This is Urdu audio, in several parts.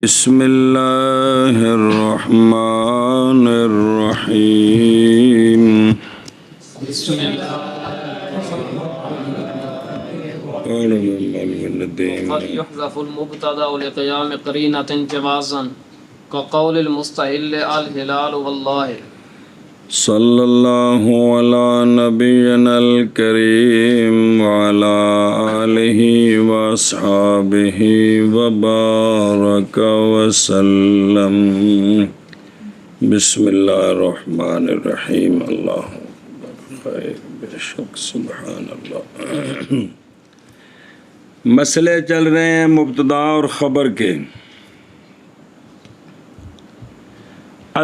بسم اللہ الرحمن الرحیم قد يحذف المبتدا لقيام قرينة جوازا كقول المستهل الهلال والله صلی اللہ علی نبینا الکریم وعلی آلہ واصحابہ وبارک وسلم بسم اللہ الرحمن الرحیم اللہ خیر بے شک سبحان اللہ۔ مسئلے چل رہے ہیں مبتدا اور خبر کے۔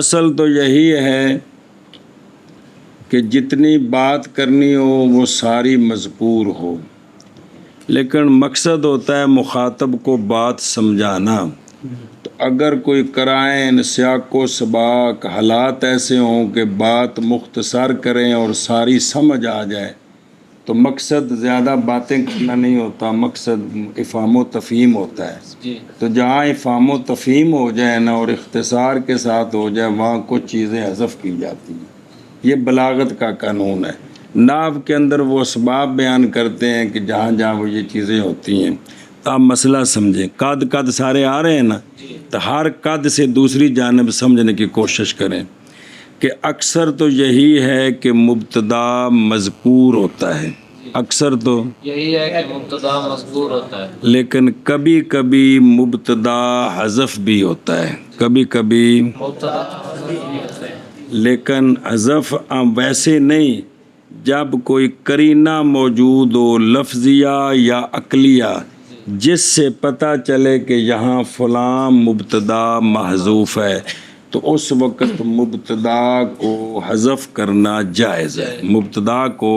اصل تو یہی ہے کہ جتنی بات کرنی ہو وہ ساری مذکور ہو، لیکن مقصد ہوتا ہے مخاطب کو بات سمجھانا۔ تو اگر کوئی قرائن، سیاق و سباق، حالات ایسے ہوں کہ بات مختصر کریں اور ساری سمجھ آ جائے تو مقصد زیادہ باتیں کرنا نہیں ہوتا، مقصد افہام و تفہیم ہوتا ہے۔ تو جہاں افہام و تفہیم ہو جائے نا اور اختصار کے ساتھ ہو جائے وہاں کچھ چیزیں حذف کی جاتی ہیں۔ یہ بلاغت کا قانون ہے۔ نحو کے اندر وہ اسباب بیان کرتے ہیں کہ جہاں جہاں وہ یہ چیزیں ہوتی ہیں۔ تو آپ مسئلہ سمجھیں، قد سارے آ رہے ہیں نا، تو ہر قد سے دوسری جانب سمجھنے کی کوشش کریں کہ اکثر تو یہی ہے کہ مبتدا مذکور ہوتا ہے، اکثر تو یہی ہے کہ مبتدا مذکور ہوتا ہے، لیکن کبھی کبھی مبتدا حذف بھی ہوتا ہے، کبھی کبھی مبتدا حذف بھی ہوتا ہے۔ لیکن حذف ویسے نہیں، جب کوئی قرینہ موجود ہو لفظیہ یا عقلیہ جس سے پتہ چلے کہ یہاں فلاں مبتدا محذوف ہے تو اس وقت مبتدا کو حذف کرنا جائز ہے، مبتدا کو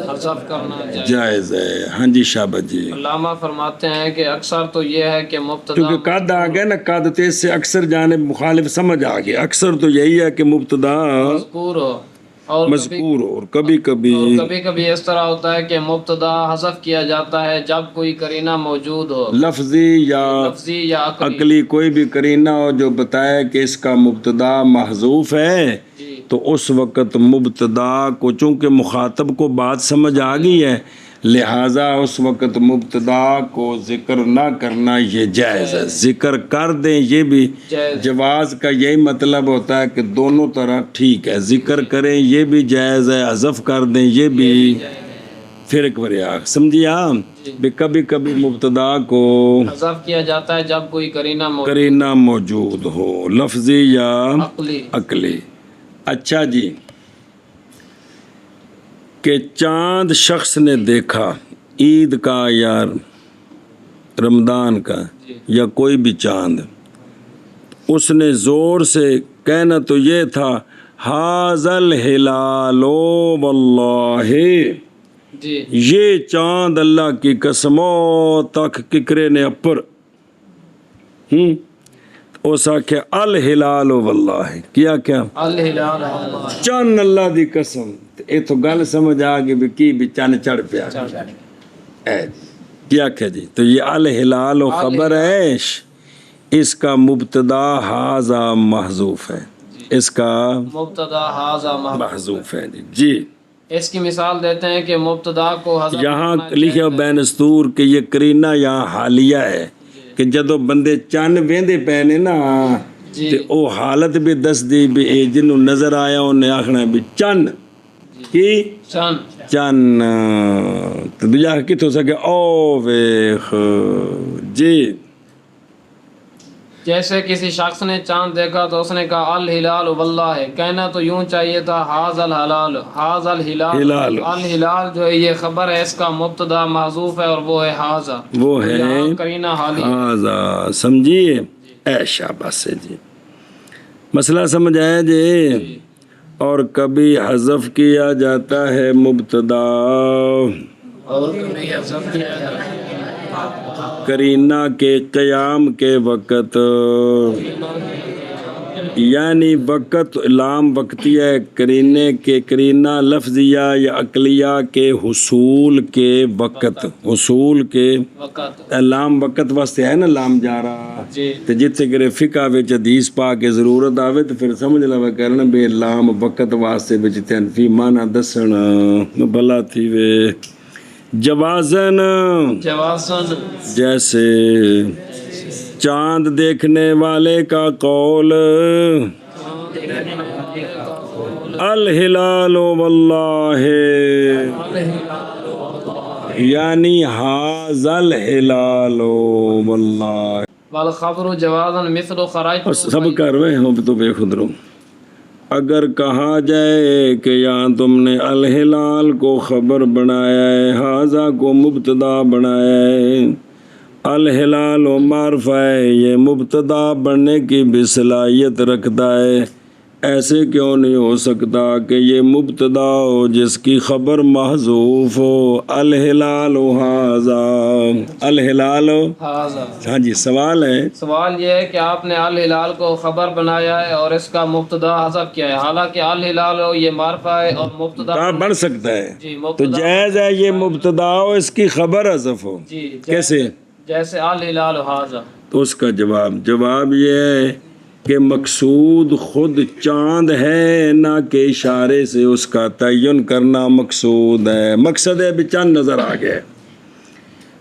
حذف کرنا جائز ہے۔ ہاں جی شابت جی۔ علامہ فرماتے ہیں کہ اکثر تو یہ ہے کہ مبتدا کیونکہ قد آ گیا نا، قد تیز سے اکثر جانب مخالف سمجھ آ گیا۔ اکثر تو یہی ہے کہ مبتدا مذکور ہو اور مذکور ہو، اور کبھی کبھی اس طرح ہوتا ہے کہ مبتدا حذف کیا جاتا ہے جب کوئی قرینہ موجود ہو، لفظی یا عقلی کوئی بھی قرینہ ہو جو بتائے کہ اس کا مبتدا محذوف ہے، تو اس وقت مبتدا کو چونکہ مخاطب کو بات سمجھ آ گئی ہے لہٰذا اس وقت مبتدا کو ذکر نہ کرنا یہ جائز ہے۔ ذکر کر دیں یہ بھی جواز کا یہی مطلب ہوتا ہے کہ دونوں طرح ٹھیک ہے، ذکر کریں یہ بھی جائز ہے، حذف کر دیں یہ بھی فرق وریاق سمجھیے آپ بھی۔ کبھی کبھی مبتدا کو حذف کیا جاتا ہے جب کوئی قرینہ موجود ہو لفظی یا عقلی۔ اچھا جی، کہ چاند شخص نے دیکھا، عید کا یا رمضان کا یا کوئی بھی چاند، اس نے زور سے کہنا تو یہ تھا ھذا الہلال واللہ، یہ چاند اللہ کی قسم تک ککرے نے اپر اس آکھے الہلال واللہ، کیا الہلال واللہ، چند اللہ دی قسم۔ یہ تو گل سمجھ آ گئی بھی کی بھی چند چڑھ پیا کیا کہ جی۔ تو یہ الہلال و خبر ہے، اس کا مبتدا ھذا محذوف ہے، اس کا مبتدا ھذا محذوف ہے جی۔ اس کی مثال دیتے ہیں کہ مبتدا کو حذف یہاں لکھا بین استور کہ یہ قرینہ یہاں حالیہ ہے کہ جدو بندے چند ویندے پے نے نا تے او حالت بھی دس دی بھی اے جنوں نظر آیا انہیں آخنا بھی چند کی چند تو دوجہ کت ہو سکے او ویخ جی۔ جیسے کسی شخص نے چاند دیکھا تو اس نے کہا الہلال واللہ، کہنا تو یوں چاہیے تھا ھذا الہلال، ھذا الہلال۔ الہلال جو ہے یہ خبر ہے، اس کا مبتدا محذوف ہے اور وہ ہے ھذا، وہ ہے قرینہ حالی ھذا، سمجھیے اے شاباش سے جی۔ مسئلہ سمجھ آیا جی۔ اور کبھی حذف کیا جاتا ہے مبتدا اور کبھی حذف کیا جاتا ہے قرینہ کے قیام کے وقت، یعنی وقت لام وقتیہ کرینے کے کرینہ لفظیہ یا عقلیہ کے حصول کے وقت حصول کے وقت لام وقت واسطے ہے نا لام جا رہا جی تے جتھے کرے فقہ وچ حدیث پا کے ضرورت آوے تے پھر سمجھ لو کرنا بے لام وقت واسطے وچ تنفی معنی دسن بھلا تھی وے جوازن جوازن جیسے چاند دیکھنے والے کا قول الہلال واللہ یعنی حاذا الہلال واللہ والخبر جوازن مثل خرج سب کر رہے ہوں تو بے خود رو اگر کہا جائے کہ یہاں تم نے الہلال کو خبر بنایا ہے حاذا کو مبتدا بنایا ہے الہلال و معرفہ ہے یہ مبتدا بننے کی بھی صلاحیت رکھتا ہے ایسے کیوں نہیں ہو سکتا کہ یہ مبتدا ہو جس کی خبر محذوف ہو الہلال و حاذا الہلال حاذا ہاں جی سوال ہے سوال یہ ہے کہ آپ نے الہلال کو خبر بنایا ہے اور اس کا مبتدا حذف کیا ہے حالانکہ الہلال یہ معرفہ ہے اور مبتدا کہاں بن سکتا ہے جی تو مبتدا جائز ہے یہ مبتدا ہو اس کی خبر حذف ہو جی کیسے جیسے الہلال حاذا تو اس کا جواب یہ ہے کہ مقصود خود چاند ہے نہ کہ اشارے سے اس کا تعین کرنا مقصود ہے مقصد ہے بھی چاند نظر آ گیا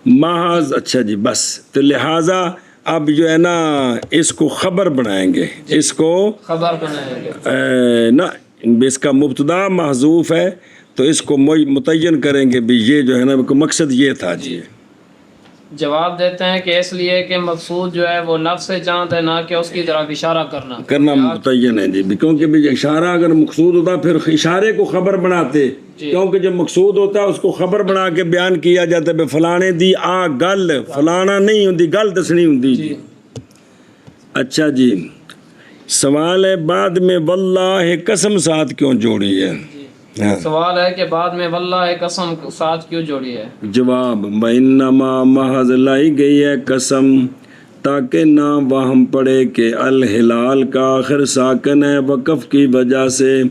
محض اچھا جی بس تو لہٰذا اب جو ہے نا اس کو خبر بنائیں گے اس کو خبر بنائیں گے نا اس کا مبتدا محذوف ہے تو اس کو متعین کریں گے بھی یہ جو ہے نا مقصد یہ تھا جی جواب دیتے ہیں کہ اس لیے کہ مقصود جو ہے وہ نفس چاند ہے نہ کہ اس کی طرف اشارہ کرنا متعین ہے جی کیونکہ بھی اشارہ اگر مقصود ہوتا پھر اشارے کو خبر بناتے کیونکہ جب مقصود ہوتا ہے اس کو خبر بنا کے بیان کیا جاتا ہے فلانے دی آ گل فلانا نہیں ہوتی گل دسنی ہوتی جی اچھا جی سوال ہے بعد میں واللہ قسم ساتھ کیوں جوڑی ہے سوال ہے کہ بعد میں واللہ قسم ساتھ کیوں جوڑی ہے جواب بینما محض لائی گئی ہے قسم تاکہ نہ وہم پڑے کہ الہلال کا آخر ساکن ہے وقف کی وجہ سے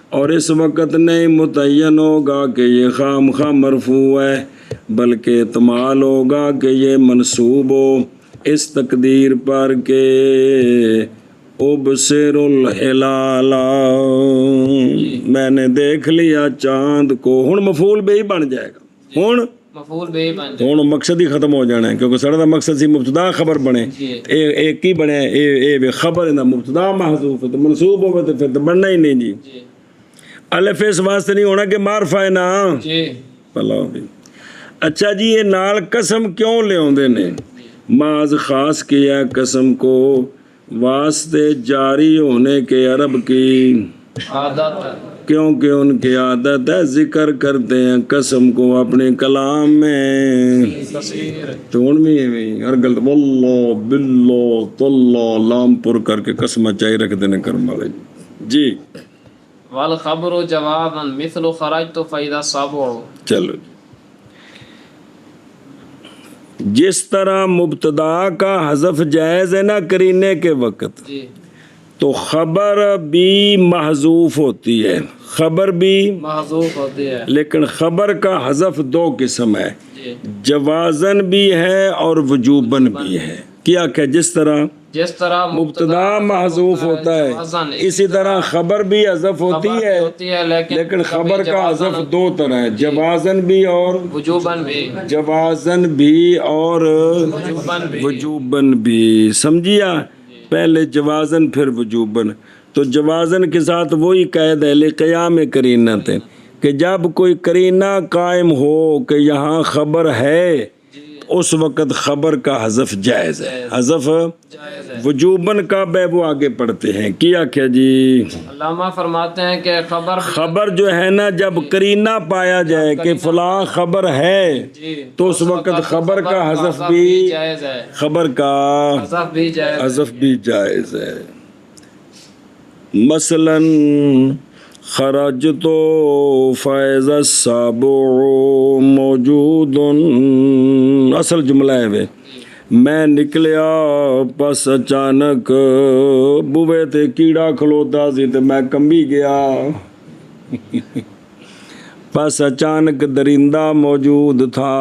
اور اس وقت نہیں متعین ہوگا کہ یہ خام خواہ مرفوع ہے بلکہ احتمال ہوگا کہ یہ منصوب ہو اس تقدیر پر کہ ابصر الہلال میں نے دیکھ لیا چاند کو ہن مفعول بے ہی بن جائے گا ہن مفعول بے ہی بن جائے ہن مقصد ہی ختم ہو جانا ہے کیونکہ سارا مقصد سی مبتدا خبر بنے ایک ہی بنے اے خبر دا مبتدا محذوف ہے تو منصوب ہوگا تو پھر تو بننا ہی نہیں جی الف اس واسطے نہیں ہونا کہ معرفہ ہے نا جی پلا بھی اچھا جی یہ نال قسم کیوں لے آندے نے معاذ خاص کیا قسم کو واسطے جاری ہونے کے عرب کی عادت کیونکہ ان کی عادت ہے ذکر کرتے ہیں قسم کو اپنے کلام میں تو ان میں ہر غلط واللہ باللہ طلہ لام پر کر کے قسم چاہی رکھ دینے کرم والے جی والخبر جوابا مثل خرجت فاذا صبع چلو جس طرح مبتدا کا حذف جائز ہے نا کرینے کے وقت جی تو خبر بھی محذوف ہوتی ہے خبر بھی محذوف ہوتی ہے لیکن خبر کا حذف دو قسم ہے جی جوازن بھی ہے اور وجوبن بھی ہے کیا کہ جس طرح مبتدا محذوف ہوتا ہے اسی طرح خبر بھی حذف ہوتی ہے لیکن خبر کا حذف دو طرح ہے جوازن بھی اور جوازن بھی اور وجوبن بھی سمجھیا پہلے جوازن پھر وجوبن تو جوازن کے ساتھ وہی قید ہے لقیام کرینہ تھے کہ جب کوئی کرینہ قائم ہو کہ یہاں خبر ہے اس وقت خبر کا حذف جائز ہے حذف وجوبن کا بے وہ آگے پڑھتے ہیں کیا کیا جی علامہ فرماتے ہیں کہ خبر جو ہے نا جب کرینہ پایا جائے کہ فلاں خبر ہے تو اس وقت خبر کا حذف بھی خبر کا حذف بھی جائز ہے مثلاً خرج تو فیض السابع موجود اصل جملہ ہے وہ میں نکلیا پس اچانک بوے تے کیڑا کھلوتا سی تے میں کمبی گیا پس اچانک درندہ موجود تھا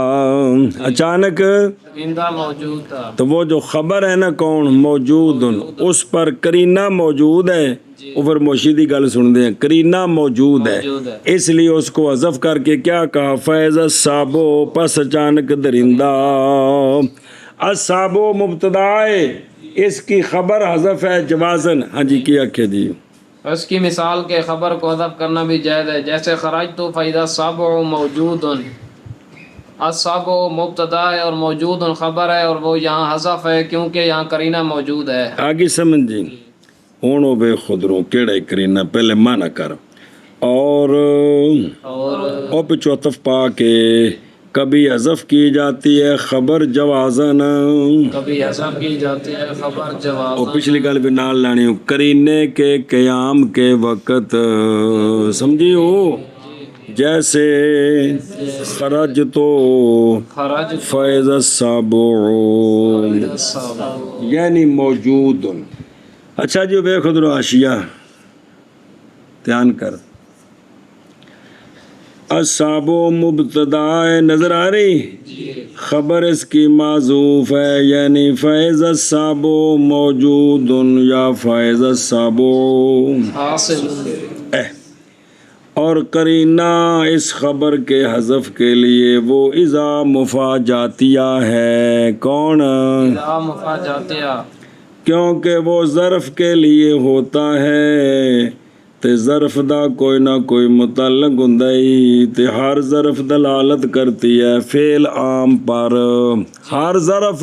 اچانک درندہ موجود تھا تو وہ جو خبر ہے نا کون موجود اس پر کرینہ موجود ہے اوپر موشیدی گل سن دیں کرینہ موجود ہے اس لیے اس کو حذف کر کے کیا کہا فیض الصابو پس اچانک درندہ الصابو مبتدا ہے اس کی خبر حذف ہے جوازن ہاں جی کیا کہ جی اس کی مثال کے خبر کو حذف کرنا بھی جائز ہے جیسے خرجت فإذا الصبع موجود الصبع مبتدا ہے اور موجود خبر ہے اور وہ یہاں حذف ہے کیونکہ یہاں کرینہ موجود ہے آگے سمجھ جی ہونو بے خدرو کیڑا کرینہ پہلے مانا کر اور او پچھو عطف پا کے کبھی حذف کی جاتی ہے خبر جوازن کبھی حذف کی جاتی ہے خبر اور جوازن پچھلی گل بھی نال لانی ہوں کرینے کے قیام کے وقت سمجھی ہو جیسے خرج تو خرج فیض الصابع یعنی موجود اچھا جی بے خود رو آشیہ دھیان کر الصابع مبتدا نظر آ رہی خبر اس کی معذوف ہے یعنی فیض الصابع موجود یا فیض الصابع حاصل اور قرینہ اس خبر کے حذف کے لیے وہ اذا مفاجاتیہ ہے کون لا مفاجاتیہ کیونکہ وہ ظرف کے لیے ہوتا ہے تے ظرف دا کوئی نہ کوئی متعلق ہندائی تے ہر ظرف دلالت کرتی ہے فعل عام پر ہر ظرف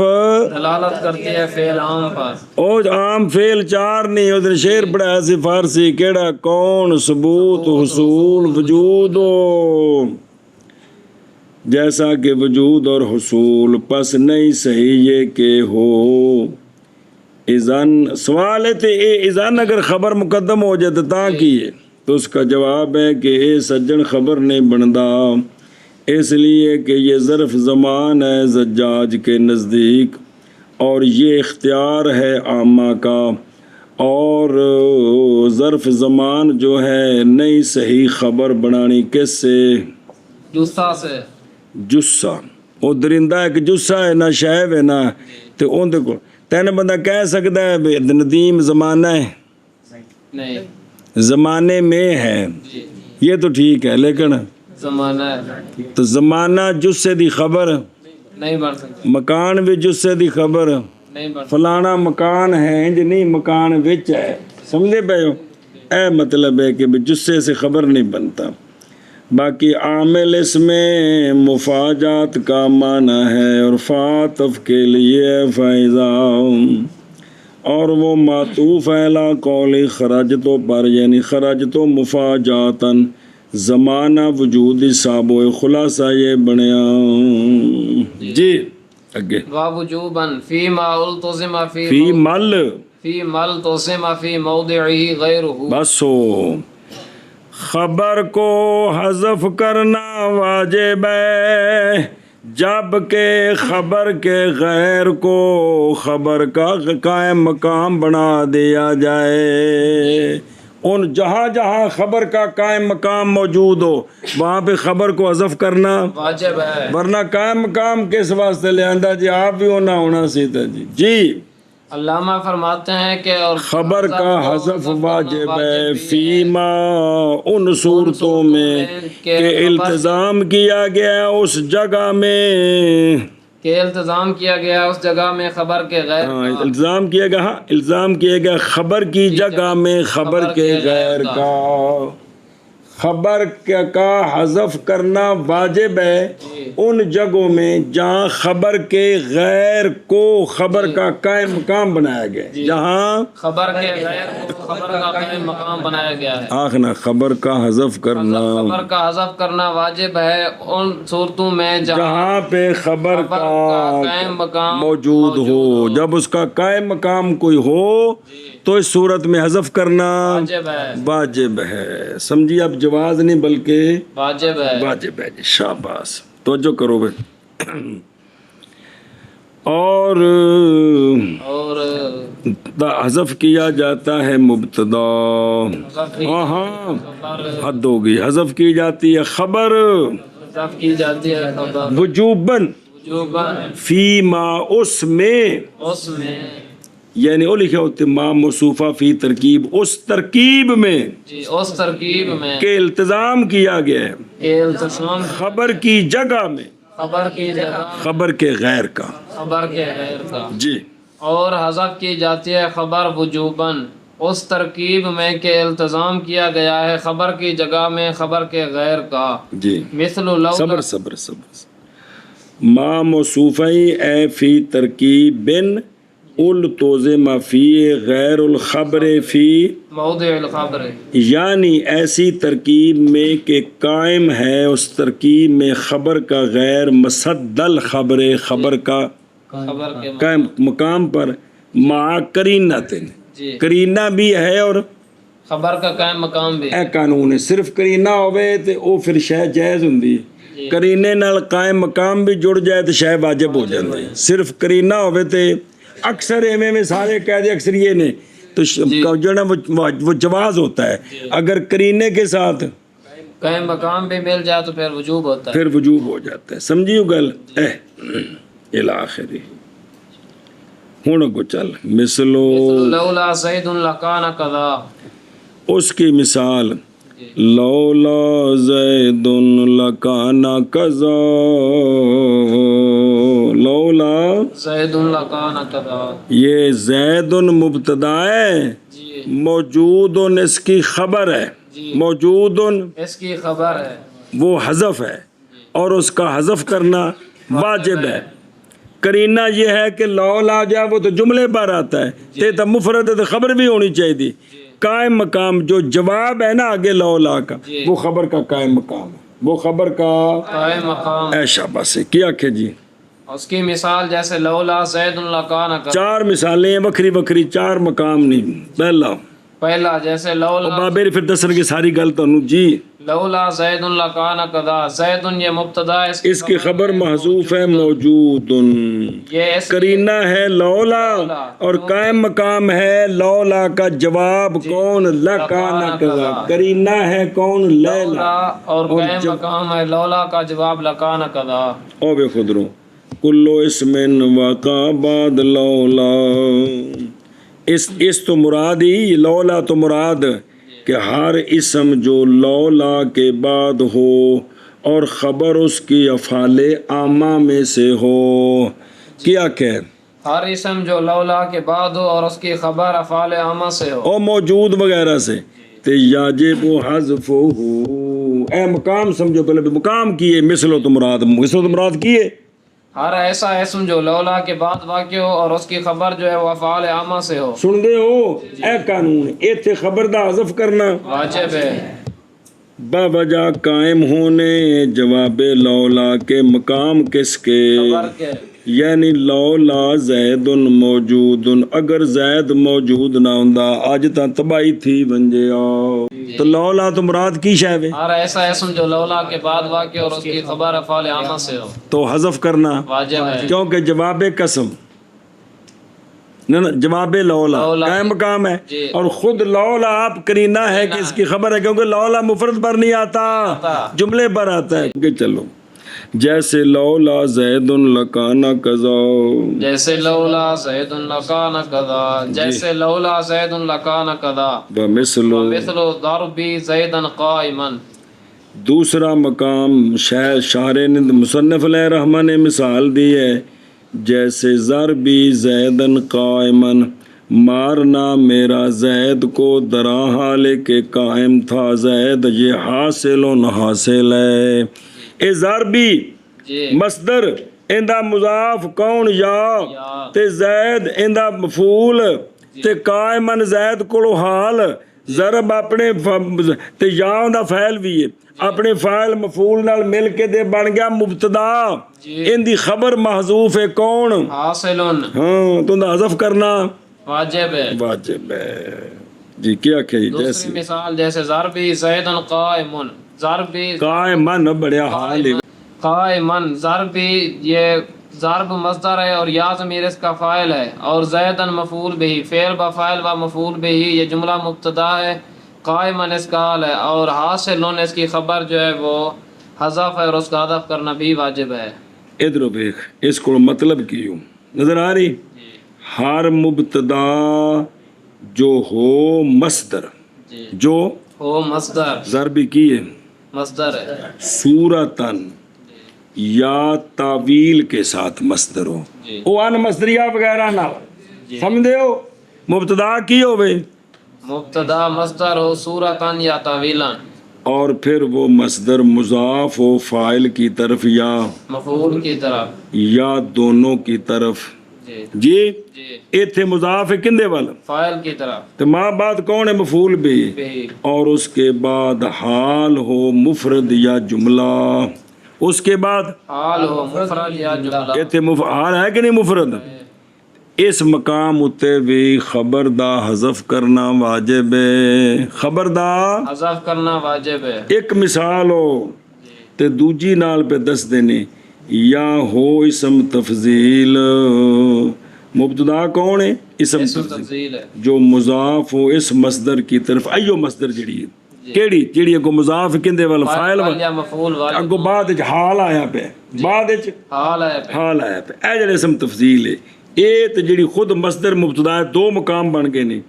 دلالت کرتی ہے فعل عام پر او عام فعل چار نہیں ادھر شعر پڑھایا سی فارسی کیڑا کون ثبوت حصول وجود ہو جیسا کہ وجود اور حصول پس نہیں صحیح یہ کہ ہو اذن سوال ہے تے اے اذن اگر خبر مقدم ہو جائے تا کیے تو اس کا جواب ہے کہ اے سجن خبر نہیں بندا اس لیے کہ یہ ظرف زمان ہے زجاج کے نزدیک اور یہ اختیار ہے عامہ کا اور ظرف زمان جو ہے نئی صحیح خبر بنانی کس سے جسہ سے جسہ وہ درندہ ایک جسہ ہے نہ شہب ہے نہ تو ان کو تین بندہ کہہ سکتا ہے ندیم زمانہ ہے نہیں زمانے میں ہے یہ تو ٹھیک ہے لیکن زمانہ ہے تو زمانہ جسے دی خبر نہیں بن سکتی مکان بھی جسے دی خبر نہیں بن فلانا مکان ہے انج نہیں مکان وچ ہے سمجھے پے ہو اے مطلب ہے کہ جسے سے خبر نہیں بنتا باقی عامل اس میں مفاجات کا معنی ہے اور فاتف کے لیے فائزہ اور وہ معطوف ہے لا قولی خرجتو پر یعنی خرجتو مفاجاتن زمانہ وجود صابو خلاصہ یہ بنیا جی اگے ووجوباً فی ما التزم فی مل فی ما التزم فی موضعه غیرہ بس ہو خبر کو حذف کرنا واجب ہے جب کہ خبر کے غیر کو خبر کا قائم مقام بنا دیا جائے ان جہاں جہاں خبر کا قائم مقام موجود ہو وہاں پہ خبر کو حذف کرنا واجب ہے ورنہ قائم مقام کس واسطے لے آندا جی آپ بھی ہونا سیتا جی علامہ فرماتے ہیں کہ اور خبر کا حذف واجب ہے فیما ان صورتوں میں کہ التزام کیا گیا اس جگہ میں کہ التزام کیا گیا اس جگہ میں خبر کے غیر التزام کیا گیا خبر کی جگہ میں خبر کے غیر کا خبر کا حذف کرنا واجب ہے ان جگہوں میں جہاں خبر کے غیر کو خبر کا قائم مقام بنایا گیا جہاں خبر کے غیر کو خبر کا قائم مقام بنایا گیا ہے آخنا خبر کا حذف کرنا خبر کا حذف کرنا واجب ہے ان صورتوں میں جہاں پہ خبر کا قائم مقام موجود ہو جب اس کا قائم مقام کوئی ہو تو اس صورت میں حذف کرنا واجب ہے سمجھیے اب جواز نہیں بلکہ واجب ہے جی شاباش توجہ کرو بھائی اور حذف کیا جاتا ہے مبتدا، ہاں حد ہوگی، حذف کی جاتی ہے خبر حذف کی جاتی ہے خبر وجوباً وجوباً فی ما اس میں، اس میں، یعنی وہ لکھا ہوتے ما موصوفہ فی ترکیب، اس ترکیب میں جی اس ترکیب میں کہ التزام کیا گیا ہے کہ التزام خبر کی جگہ میں خبر کی جگہ خبر کے غیر کا، خبر کے غیر کا، جی اور حذف کی جاتی ہے خبر وجوباً اس ترکیب میں کہ التزام کیا گیا ہے خبر کی جگہ میں خبر کے غیر کا، جی مثل لولا، صبر ما موصوفی اے فی ترکیب بن التزم فی غیر الخبر فی، موضع الخبر، یعنی ایسی ترکیب میں کہ قائم ہے اس ترکیب میں خبر کا غیر مصد الخبر، خبر کا خبر کے قائم مقام پر، مع قرینۃ، جی کرینہ بھی ہے اور خبر کا قائم مقام بھی، اے قانون ہے، صرف کرینہ ہوئے تے او پھر شے جائز ہوندی ہے، کرینے نال قائم مقام بھی جڑ جائے تو شے واجب ہو جاندی ہے، صرف کرینہ ہوئے تے اکثر ایویں میں سارے قاعدے اکثر یہ نے تو جو نا وہ جواز ہوتا ہے، اگر کرینے کے ساتھ قائم مقام بھی مل جائے تو پھر وجوب ہوتا ہے، پھر وجوب ہو جاتا ہے، سمجھیو گل الاخری ہن کو چل مثلو، لولا زید لکان کذا، اس کی مثال لولا زید لکان کذا، لولا زید لکان کذا، یہ زید مبتدا ہے، جی موجود اس کی خبر ہے، جی موجود اس کی خبر ہے، وہ حذف ہے اور اس کا حذف کرنا واجب ہے، کرینہ یہ ہے کہ لولا جائے وہ تو جملے پر آتا ہے، تے تو مفرد ہے تو خبر بھی ہونی چاہیے، قائم مقام جو جواب ہے نا آگے لولا کا وہ خبر کا قائم مقام ہے، وہ خبر کا قائم مقام، ایشا بس کیا کہ جی اس کی مثال جیسے لولا زید لکان کذا، چار مثالیں ہیں وکری وکری، چار مقام نہیں، پہلا جیسے لولا بابے پھر دسن کی ساری گل تانوں جی، لولا زید لکان کذا، زید یہ مبتدا ہے، اس کی خبر محذوف ہے موجود، یہ اس کرینہ ہے لولا اور قائم مقام ہے لولا کا جواب کون، لکانا کذا، کرینہ ہے کون، لیلا، لولا اور قائم مقام ہے لولا کا جواب لکان کذا، او بے خدرو کلو اسم وقع بعد لولا، اس تو مراد ہی لولا تو مراد کہ ہر اسم جو لولا کے بعد ہو اور خبر اس کی افعال عامہ میں سے ہو، کیا کہ ہر اسم جو لولا کے بعد ہو اور اس کی خبر افعال عامہ سے ہو، او موجود وغیرہ سے، تے یاجب حذفہ، اے مقام سمجھو پہلے بھی مقام کیے، مثل تو مراد کیے، ہر ایسا اسم جو لولا کے بعد واقع ہو اور اس کی خبر جو ہے وہ افعال عامہ سے ہو، سن دے ہو اے قانون، ایتھے خبر دا حذف کرنا واجب ہے، باوجہ قائم ہونے جواب لولا کے مقام کس کے، خبر کے، یعنی لولا زید موجود، اگر زید موجود نہ ہوندا اج تا تباہی تھی بنجے آ، تو لولا تو مراد کی شے وے، ہر ایسا اسم جو لولا کے بعد واقع اور اس کی خبر افعال عامہ سے ہو، تو حذف کرنا واجب ہے، کیونکہ جواب قسم نہ جواب لولا قائم مقام ہے، اور خود لولا آپ کرینہ ہے کہ اس کی خبر ہے، کیونکہ لولا مفرد پر نہیں آتا، جملے پر آتا ہے، کہ چلو جیسے لولا زید لکان کذا، جیسے لولا زید لکان کذا، جیسے لولا زید لکان کذا، بمثل مثل ضربی زیدا قائما، دوسرا مقام شاعر نے مصنف علیہ رحمہ نے مثال دی ہے، جیسے ضربی زیدن قائمن، مارنا میرا زید کو درا حال کے قائم تھا زید، یہ حاصل ہے، اے ضربی مصدر اندہ مضاف کون یا، تے زید اندہ مفعول، تے قائمن زید کو حال، ضرب اپنے تے یا اندہ فعل بھی ہے، اپنے فاعل مفعول نال مل کے دے بن گیا مبتدا، ان دی خبر محذوف ہے کون، حاصل، ہاں تو اندہ حذف کرنا واجب ہے، واجب ہے جی، کیا کہی جیسے دوسری مثال جیسے ضربی زیدا قائمن، ضربی قائمن بڑیا حال ہے، قائمن، ضربی یہ ضرب مصدر ہے اور یا ضمیر اس کا فاعل ہے اور زیدن مفعول بہی فعل با فاعل و مفعول بہی یہ جملہ مبتدا ہے قائمن اس کا حال ہے اور حاصلن اس کی خبر جو ہے وہ حذف ہے اور اس کا حذف کرنا بھی واجب ہے. ادھر دیکھ اس کو مطلب کیوں نظر آ رہی ہر مبتدا جو ہو مصدر جی جو ہو مصدر ضربی کی ہے مصدر ہے صورتن یا تعویل کے ساتھ مصدر ہو جی او ان مصدریہ وغیرہ نہ جی. سمجھے ہو مبتدا کی ہوئے مبتدا مصدر ہو صورتن یا تعویلن اور پھر وہ مصدر مضاف ہو فاعل کی طرف یا مفعول کی طرف یا دونوں کی طرف جی جی جی ایتھے مضاف ہے کندے والا فاعل کی طرف تو ماں بعد کون ہے مفعول بھی بہی اور اس کے بعد حال ہو مفرد یا جملہ اس کے بعد حال ہو مفرد یا جملہ ایتھے حال ہے کہ نہیں مفرد اس مقام اتے بھی خبر دا حذف کرنا واجب ہے خبر دا حذف کرنا واجب ہے. ایک مثال ہو تے دوجی نال پہ دس دینے یا ہو اسم تفضیل مبتدا کون ہے اسم اسم تفضیل تفضیل ہے جو مضاف ہو اس مصدر کی طرف ایو مصدر جڑی ہے کیڑی جڑی اگو مضاف کندے والا فاعل فاعل یا مفعول والا اگو بعد وچ حال آیا پہ بعد وچ حال ہے حال آیا پہ اے جڑے اسم تفضیل ہے اے تے جڑی خود مصدر مبتدا ہے دو مقام بن گئے نے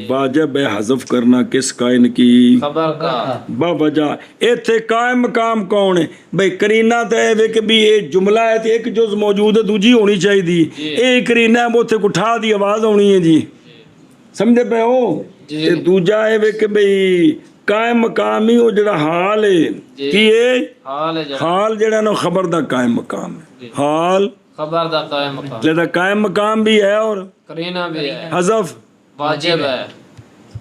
واجب ہے حذف کرنا کس کائن کی خبر کا با وجہ ایتھے قائم مقام کون ہے بھئی کرینہ تے ہے کہ بھی یہ جملہ ہے تے ایک جز موجود ہے دوجی ہونی چاہیے دی اے کرینہ ہے اوتھے اٹھا دی آواز ہونی ہے جی سمجھے پے ہو تے دوجا ہے کہ بھئی قائم مقام ہی وہ جڑا حال ہے کی ہے حال ہے جب حال جڑا نا خبر دا قائم مقام ہے حال خبر دا قائم مقام لہذا قائم مقام بھی ہے اور کرینہ بھی ہے حذف واجب ہے.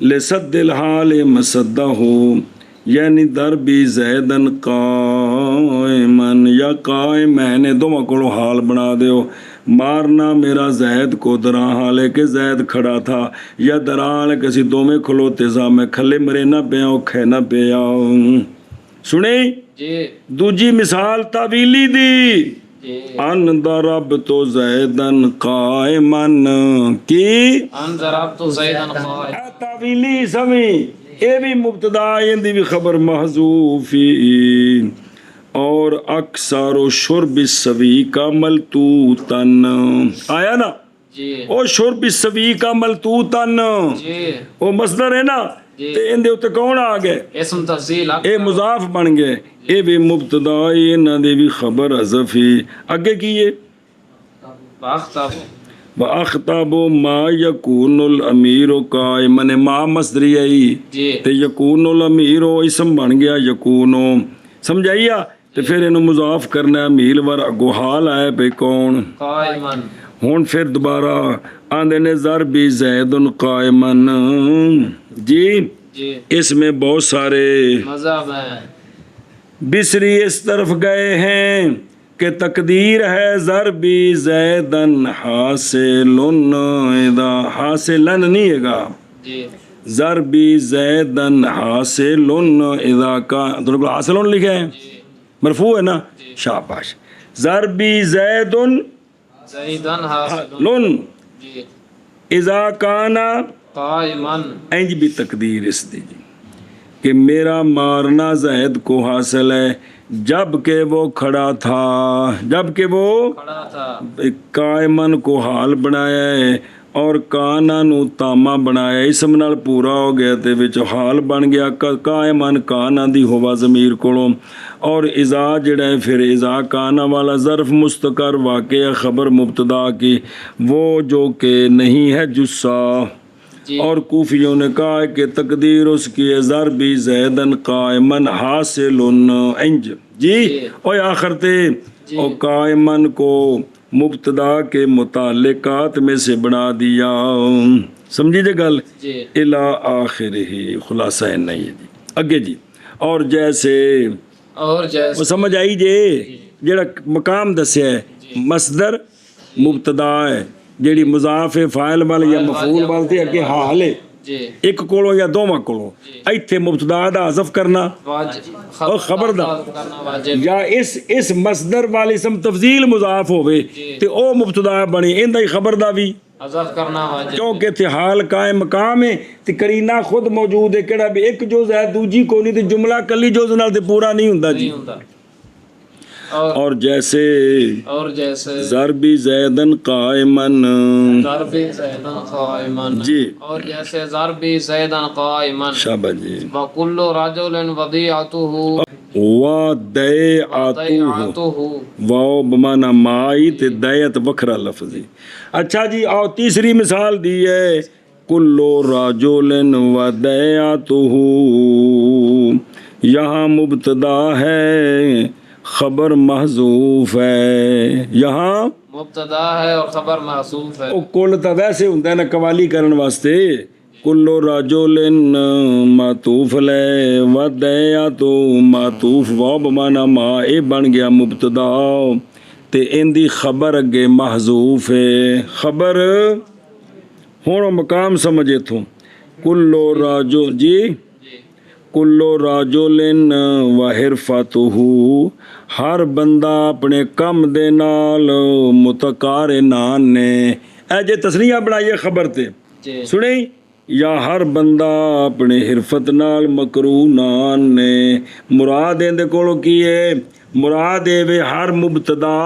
لسد الحال مسدہ ہو یعنی دربی زیدن قائمن یا قائم میں نے دو مکڑو حال بنا دیو مارنا میرا زید کو درا حالے کہ زید کھڑا تھا یا درا حالے کسی دو میں کھلوتے زا میں کھلے مرے نہ بیاؤ کھے نہ بیاؤ سنے جی دوجی مثال تعویلی دی جی ان ضرب تو زیدن قائمن کی ان ضربت زیدن قائم اے تعویلی سمی اے بھی مبتدا اندی بھی خبر محذوفی اور اکثر و شرب السوی کا ملتوتن آیا نا جی او شرب السوی کا ملتوتن جی او مصدر ہے نا تے اندے اتے کون آ گئے اسم تفضیل اے مضاف بن گئے اے بھی مبتدا انہاں دی بھی خبر حذفی اگے کیے باختب وَأَخْطَبُ مَا يَكُونُ الْأَمِيرُ قَائِمًا ما مصدری آئی جی تے یکون الامیر اسم بن گیا یکونو سمجھائیا تے پھر انہوں مضاف کرنا ہے میل ور اگو حال آئے پہ کون قائمن ہون پھر دوبارہ آندھے نے ضربی زید قائمن جی جی اس میں بہت سارے مذہب ہیں بسری اس طرف گئے ہیں کہ تقدیر ہے ضربی زیدن حاصلن اذا حاصلن نہیں ہے گا جی ضربی زیدن حاصلن اذا کا دونوں کو حاصلن لکھے ہیں مرفوع ہے نا شاباش ضربی زیدن زیدن حاصل لن جی اذا کانا قائمن اینج بھی تقدیر اس دی جی کہ میرا مارنا زید کو حاصل ہے جب کہ وہ کھڑا تھا جب کہ وہ کھڑا تھا قائمن کو حال بنایا ہے اور کانا نو تاما بنایا اسم نال پورا ہو گیا تے وچ حال بن گیا قائمن کانا دی ہوا ضمیر کولوں اور اذا جڑا ہے پھر اذا کانا والا ظرف مستقر واقع خبر مبتدا کی وہ جو کہ نہیں ہے جسا اور کوفیوں نے کہا ہے کہ تقدیر اس کی ضربی زیدن قائمن حاصل انج جی اور آخر تے اور قائمن کو مبتدا کے متعلقات میں سے بنا دیا سمجھی جے گل الا آخر ہی خلاصہ ہے نہیں جی اگے جی اور جیسے وہ سمجھ آئی جے جڑا مقام دسیا ہے مصدر مبتدا ہے جیڑی مضاف فاعل والی یا مفعول والی تے اگے حال ہے جی ایک کولو یا دوواں کولو ایتھے مبتدا دا حذف کرنا واجب اور خبر دا کرنا واجب یا اس مصدر والے اسم تفضیل مضاف ہوئے تے او مبتدا بنی ایندا ہی خبر دا بھی حذف کرنا واجب کیونکہ تے حال قائم مقام ہے تے کرینہ خود موجود ہے کیڑا بھی ایک جز ہے دوجی کو نہیں تے جملہ کلی جز نال تے پورا نہیں ہوندا جی نہیں ہوتا اور جیسے اور جیسے ضربی زیدن قائمن ضرب زیدن قائما جی اور جیسے ضرب زیدن قائما شاباش جی وکل رجل وضیعته وَدَيْعَتُهُ وضیعته واو بمانا مائی تے دیت وکھرا لفظ ہے اچھا جی آؤ تیسری مثال دی ہے کلو راجولن وَدَيْعَتُهُ یہاں مبتدا ہے خبر محذوف ہے یہاں مبتدا ہے اور خبر محذوف ہے او کل تا ویسے ہوندا ہے نا قوالی کرن واسطے کلو راجولن معطوف لے ودیعتو معطوف واو بمانا ما اے بن گیا مبتدا تے اندی خبر اگے محذوف ہے خبر ہون مقام سمجھے تھو کلو راجو جی کلو راجولن وحرفتہ ہر بندہ اپنے کم دے نال متقارنان نے اے جے تسنیہ بنائیے خبر تے جی سنیں یا ہر بندہ اپنے حرفت نال مقرونان نے مراد اندے کولو کی ہے مراد اے وے ہر مبتدا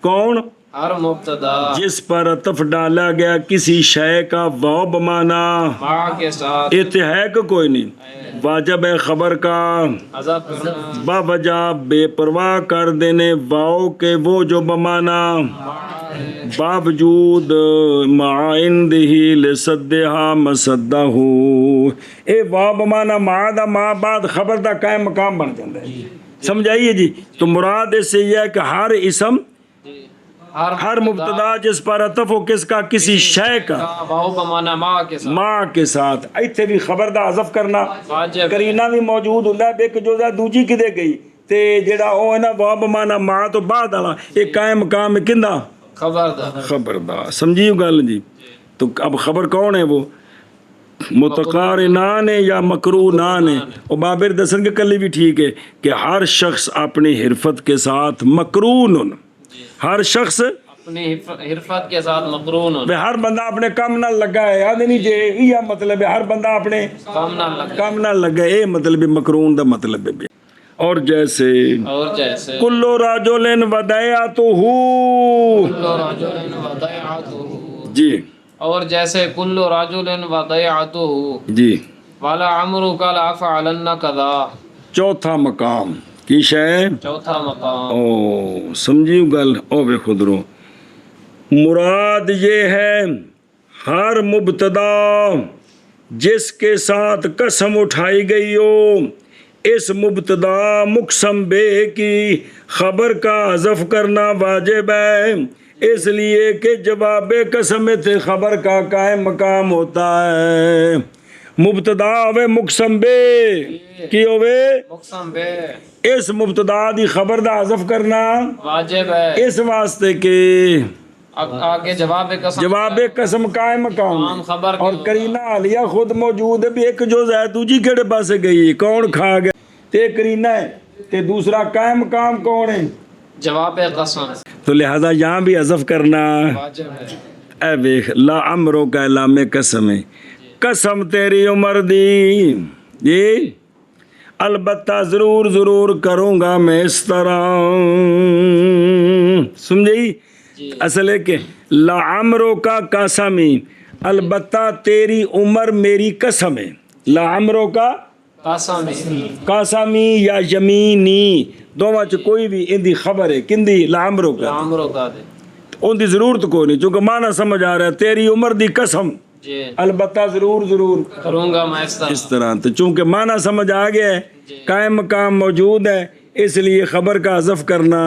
کون ہر مبتدا جس پر عطف ڈالا گیا کسی شے کا واو بمانا مع کے ساتھ یہ ہے کہ کوئی نہیں واجب ہے خبر کا حذف کرنا با وجہ بے پرواہ کر دینے واو کے وہ جو بمانا باوجود معندہی لصدہا مسدہ اے واو بمانا مع دا مع بعد خبر دا قائم مقام بن جاندہ ہے سمجھائیے جی تو مراد اس سے یہ ہے کہ ہر اسم ہر مبتدا جس پر عطف ہو کس کا کسی شے کا واو بمانا مع کے ساتھ ماں کے ساتھ ایتھے بھی خبر دا حذف کرنا واجب کرینہ بھی موجود ہوندا ہے ایک جو دوجی کدے گئی تے جڑا او ہے نا واو بمانا ماں تو بعد والا ایک قائم مقام کیندا خبردار خبردار سمجھیو گل جی تو اب خبر کون ہے وہ متقارنان ہے یا مقرونان ہے اور بابر دسن کے کلی بھی ٹھیک ہے کہ ہر شخص اپنی حرفت کے ساتھ مقرون ہر شخص اپنی حرفت کے ساتھ مقرون ہونا ہر بندہ اپنے کام نہ لگا ہے یاد نہیں جی یہ مطلب ہے ہر بندہ اپنے کام نہ لگا کام نہ لگا یہ مطلب ہے مقرون دا مطلب ہے اور جیسے اور جیسے کلو راجولن ودیعتہ کل رجل وضیعته جی اور جیسے کل رجل وضیعته جی والا عمرک لافعلن کذا چوتھا مقام کی شے چوتھا مقام او سمجھیو گل او بے خود رو مراد یہ ہے ہر مبتدا جس کے ساتھ قسم اٹھائی گئی ہو اس مبتدا مقسم بے کی خبر کا حذف کرنا واجب ہے اس لیے کہ جواب قسم تھے خبر کا قائم مقام ہوتا ہے مبتدا ہوئے مقسم بے کی ہوئے مقسم بے اس مبتدا دی خبر دا حذف کرنا واجب ہے اس واسطے کہ آگے جواب قسم قائم مقام خبر اور کرینہ علیہ خود موجود ہے بھی ایک جو ہے دوجی کیڑے پاسے گئی کون کھا گیا تے کرینہ ہے تے دوسرا قائم مقام کون ہے جواب قسم تو لہذا یہاں بھی حذف کرنا واجب ہے اے دیکھ لا امرو کا اعلام قسم ہے قسم تیری عمر دی یہ البتہ ضرور کروں گا میں اس طرح سمجھئی اصل ہے کہ لعمرو کا قسمی البتہ تیری عمر میری قسم ہے لعمرو کا قسمی یا یمینی دونوں چ کوئی بھی ان دی خبر ہے کندی لعمرو کا ان دی ضرورت کوئی نہیں چونکہ معنی سمجھ آ رہا ہے تیری عمر دی قسم البتہ ضرور کروں گا میں اس طرح تو چونکہ معنی سمجھ آ گیا ہے قائم مقام موجود ہے اس لیے خبر کا حذف کرنا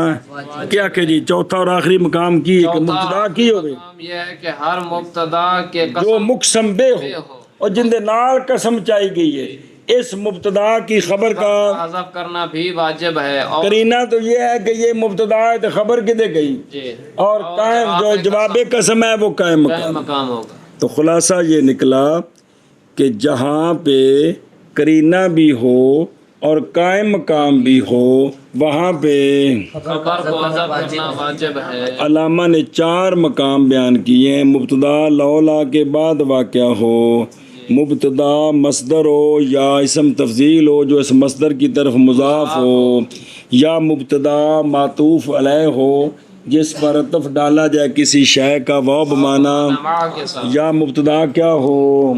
کیا کہ جی چوتھا اور آخری مقام کی ہے کہ مبتدا کی ہوئے یہ ہے کہ ہر مبتدا کے جو مقسم بے ہو اور جن دے نال قسم چاہی گئی ہے اس مبتدا کی خبر کا حذف کرنا بھی واجب ہے کرینہ تو یہ ہے کہ یہ مبتدا ہے تو خبر کدے گئی اور قائم جو جواب قسم ہے وہ قائم مقام ہوگا تو خلاصہ یہ نکلا کہ جہاں پہ کرینہ بھی ہو اور قائم مقام بھی ہو وہاں پہ خبر کو حذف کرنا واجب ہے۔ علامہ نے 4 مقام بیان کیے ہیں۔ مبتدا لولا کے بعد واقعہ ہو، مبتدا مصدر ہو یا اسم تفضیل ہو جو اس مصدر کی طرف مضاف ہو، یا مبتدا معطوف علیہ ہو جس پر عطف ڈالا جائے کسی شے کا وہ بمانا، مع کے ساتھ یا مبتدا کیا ہو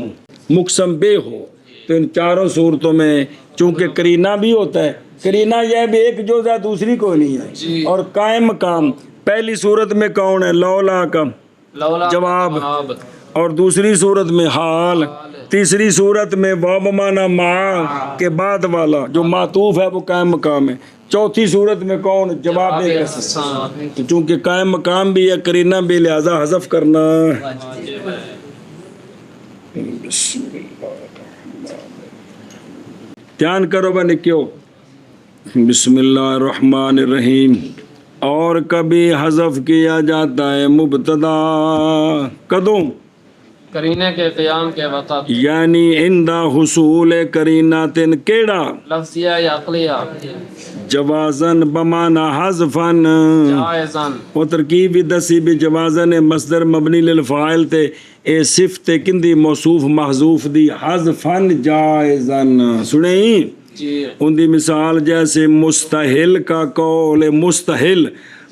مقسم بے ہو۔ تو ان چاروں صورتوں میں چونکہ کرینہ بھی ہوتا ہے، کرینہ یہ بھی ایک جز ہے دوسری کوئی نہیں ہے، اور قائم مقام پہلی صورت میں کون ہے؟ لولا کا لولا جواب، اور دوسری صورت میں حال، تیسری صورت میں وہ بمانا مع کے بعد والا جو معطوف ہے وہ قائم مقام ہے، چوتھی صورت میں کون؟ جواب قسم۔ تو چونکہ قائم مقام بھی ہے کرینہ بھی لہذا حذف کرنا۔ دھیان کرو بھائی کیوں؟ بسم اللہ الرحمن الرحیم۔ اور کبھی حذف کیا جاتا ہے مبتدا کدوں؟ کرینے کے قیام کے وقت، یعنی عندہ حصول کریناتن کیڑا لفظیہ یا عقلیہ، جوازن بمانا حذفن، جائزن وہ ترکیب بھی دسی بھی جوازن مصدر مبنی للفاعل تے اے صفت کندی موصوف محذوف دی حذفن جائزن۔ سنیں جی ان دی مثال جیسے مستحل کا قول، مستحل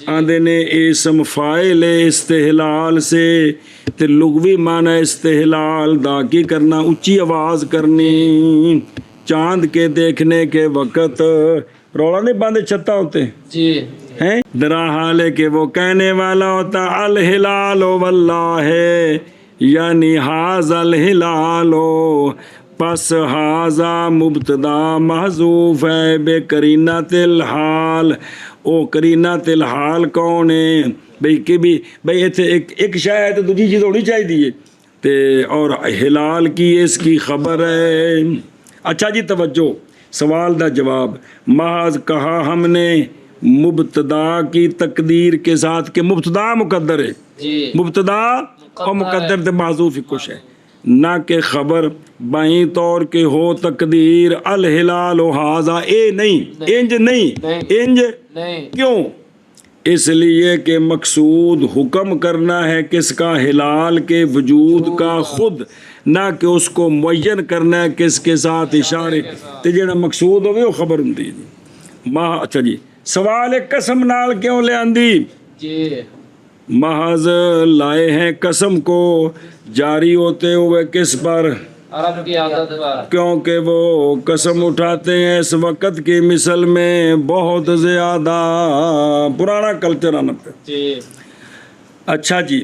آندے نے اسم فاعل استحلال سے تے لغوی معنی استحلال دا کی کرنا اونچی آواز کرنی، چاند کے دیکھنے کے وقت رولا نہیں باندھے چھتا ہوتے جی ہیں، درا حال ہے کہ وہ کہنے والا ہوتا الہلال واللہ ہے، یعنی حاض الہلال، پس حاضا مبتدا محذوف ہے بے قرینۃ الحال۔ او قرینۃ الحال کون ہے بھئی کہ بھی بھئی ایتھے ایک شے ہے تو دوسری چیز ہونی چاہیے تے اور ہلال کی اس کی خبر ہے۔ اچھا جی توجہ، سوال دا جواب محض کہا ہم نے مبتدا کی تقدیر کے ساتھ کہ مبتدا مقدر ہے، جی مبتدا اور مقدر تے محذوف ہی کچھ ہے، نہ کہ خبر بائیں طور کے ہو تقدیر الہلال و حاضا، اے نہیں انج نہیں انج نہیں، کیوں؟ اس لیے کہ مقصود حکم کرنا ہے کس کا؟ ہلال کے وجود کا خود، نہ کہ اس کو معین کرنا ہے کس کے ساتھ اشارے تے جڑا مقصود ہوئے وہ خبر ہوندی ہے۔ اچھا جی سوال قسم نال کیوں لے آندی؟ جی محض لائے ہیں قسم کو جاری ہوتے ہوئے کس پر؟ عرب کی عادت پر، کیونکہ وہ قسم اٹھاتے ہیں اس وقت کی مثل میں بہت زیادہ، پرانا کلچر آنا پہ۔ جی اچھا جی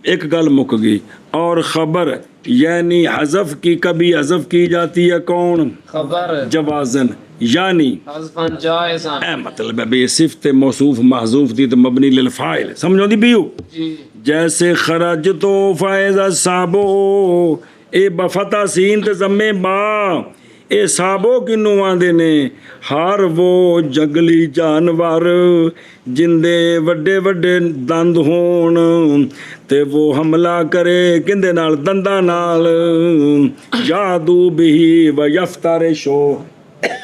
ایک گل مک گئی، اور خبر یعنی حذف کی کبھی حذف کی جاتی ہے کون؟ خبر جوازن، یعنی حذفاً جائزن، اے مطلب ہے بے صفت موصوف محذوف دی تو مبنی للفاعل، سمجھو دی بیو؟ جی جیسے خرج تو فائز صابو، اے بفتح سین تے زمے با، اے صابو کنوں آندے نے؟ ہر وہ جنگلی جانور جندے وڈے وڈے دند ہون تے وہ حملہ کرے کندے نال؟ دنداں نال، جادو بھی و یفترشو،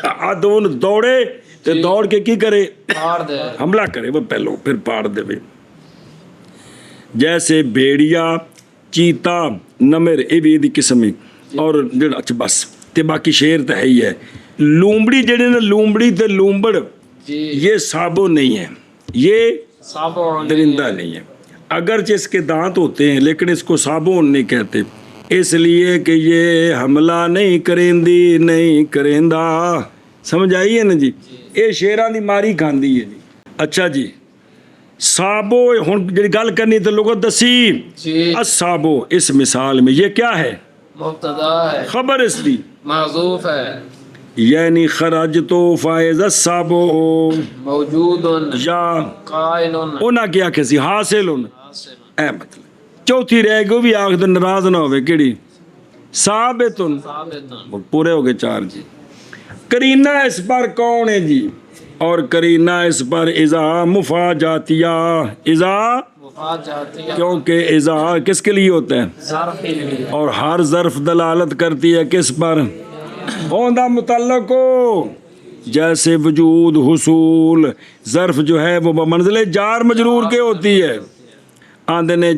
عدون دوڑے تے دوڑ کے کی کرے؟ پھاڑ دے، حملہ کرے وہ پہلو پھر پاڑ دے وے۔ جیسے بھیڑیا چیتا نمر اے بھی دی قسم ہے، اور جڑا اچھا بس تے باقی شیر تے ہے ہی ہے۔ لومڑی جڑے نا لومڑی تے لومبڑ جی یہ سابو نہیں ہے، یہ صابون درندہ نہیں ہے، اگرچہ اس کے دانت ہوتے ہیں لیکن اس کو سابون نہیں کہتے، اس لیے کہ یہ حملہ نہیں کریندی نہیں کریندہ، سمجھ آئی ہے نا جی؟ یہ شیران دی ماری کھاندی ہے جی۔ اچھا جی صابو ہن جڑی گل کرنی تو لغت دسی، جی الصابو اس مثال میں یہ کیا ہے؟ مبتدا ہے، خبر اس دی، محذوف ہے، یعنی خرج تو فائز الصابو، موجود یا قائل اونا کیا کسی حاصل حاصل، اے مطلب چوتھی رہ گئی بھی آخر ناراض نہ ہوئے کیڑی؟ ثابتن، ثابت، پورے ہو گئے 4 جی۔ کرینہ اس پر کون ہے جی؟ اور کرینہ اس پر اذا مفاجاتیہ، اذا آ جاتی ہے کیونکہ اظہار کس کے لیے ہوتا ہے؟ ظرف کے لیے اور ہر ظرف دلالت کرتی ہے کس پر؟ ہوندہ متعلق ہو، جیسے وجود، حصول، ظرف جو ہے وہ بمنزل جار مجرور کے ہوتی ہے. آندے نے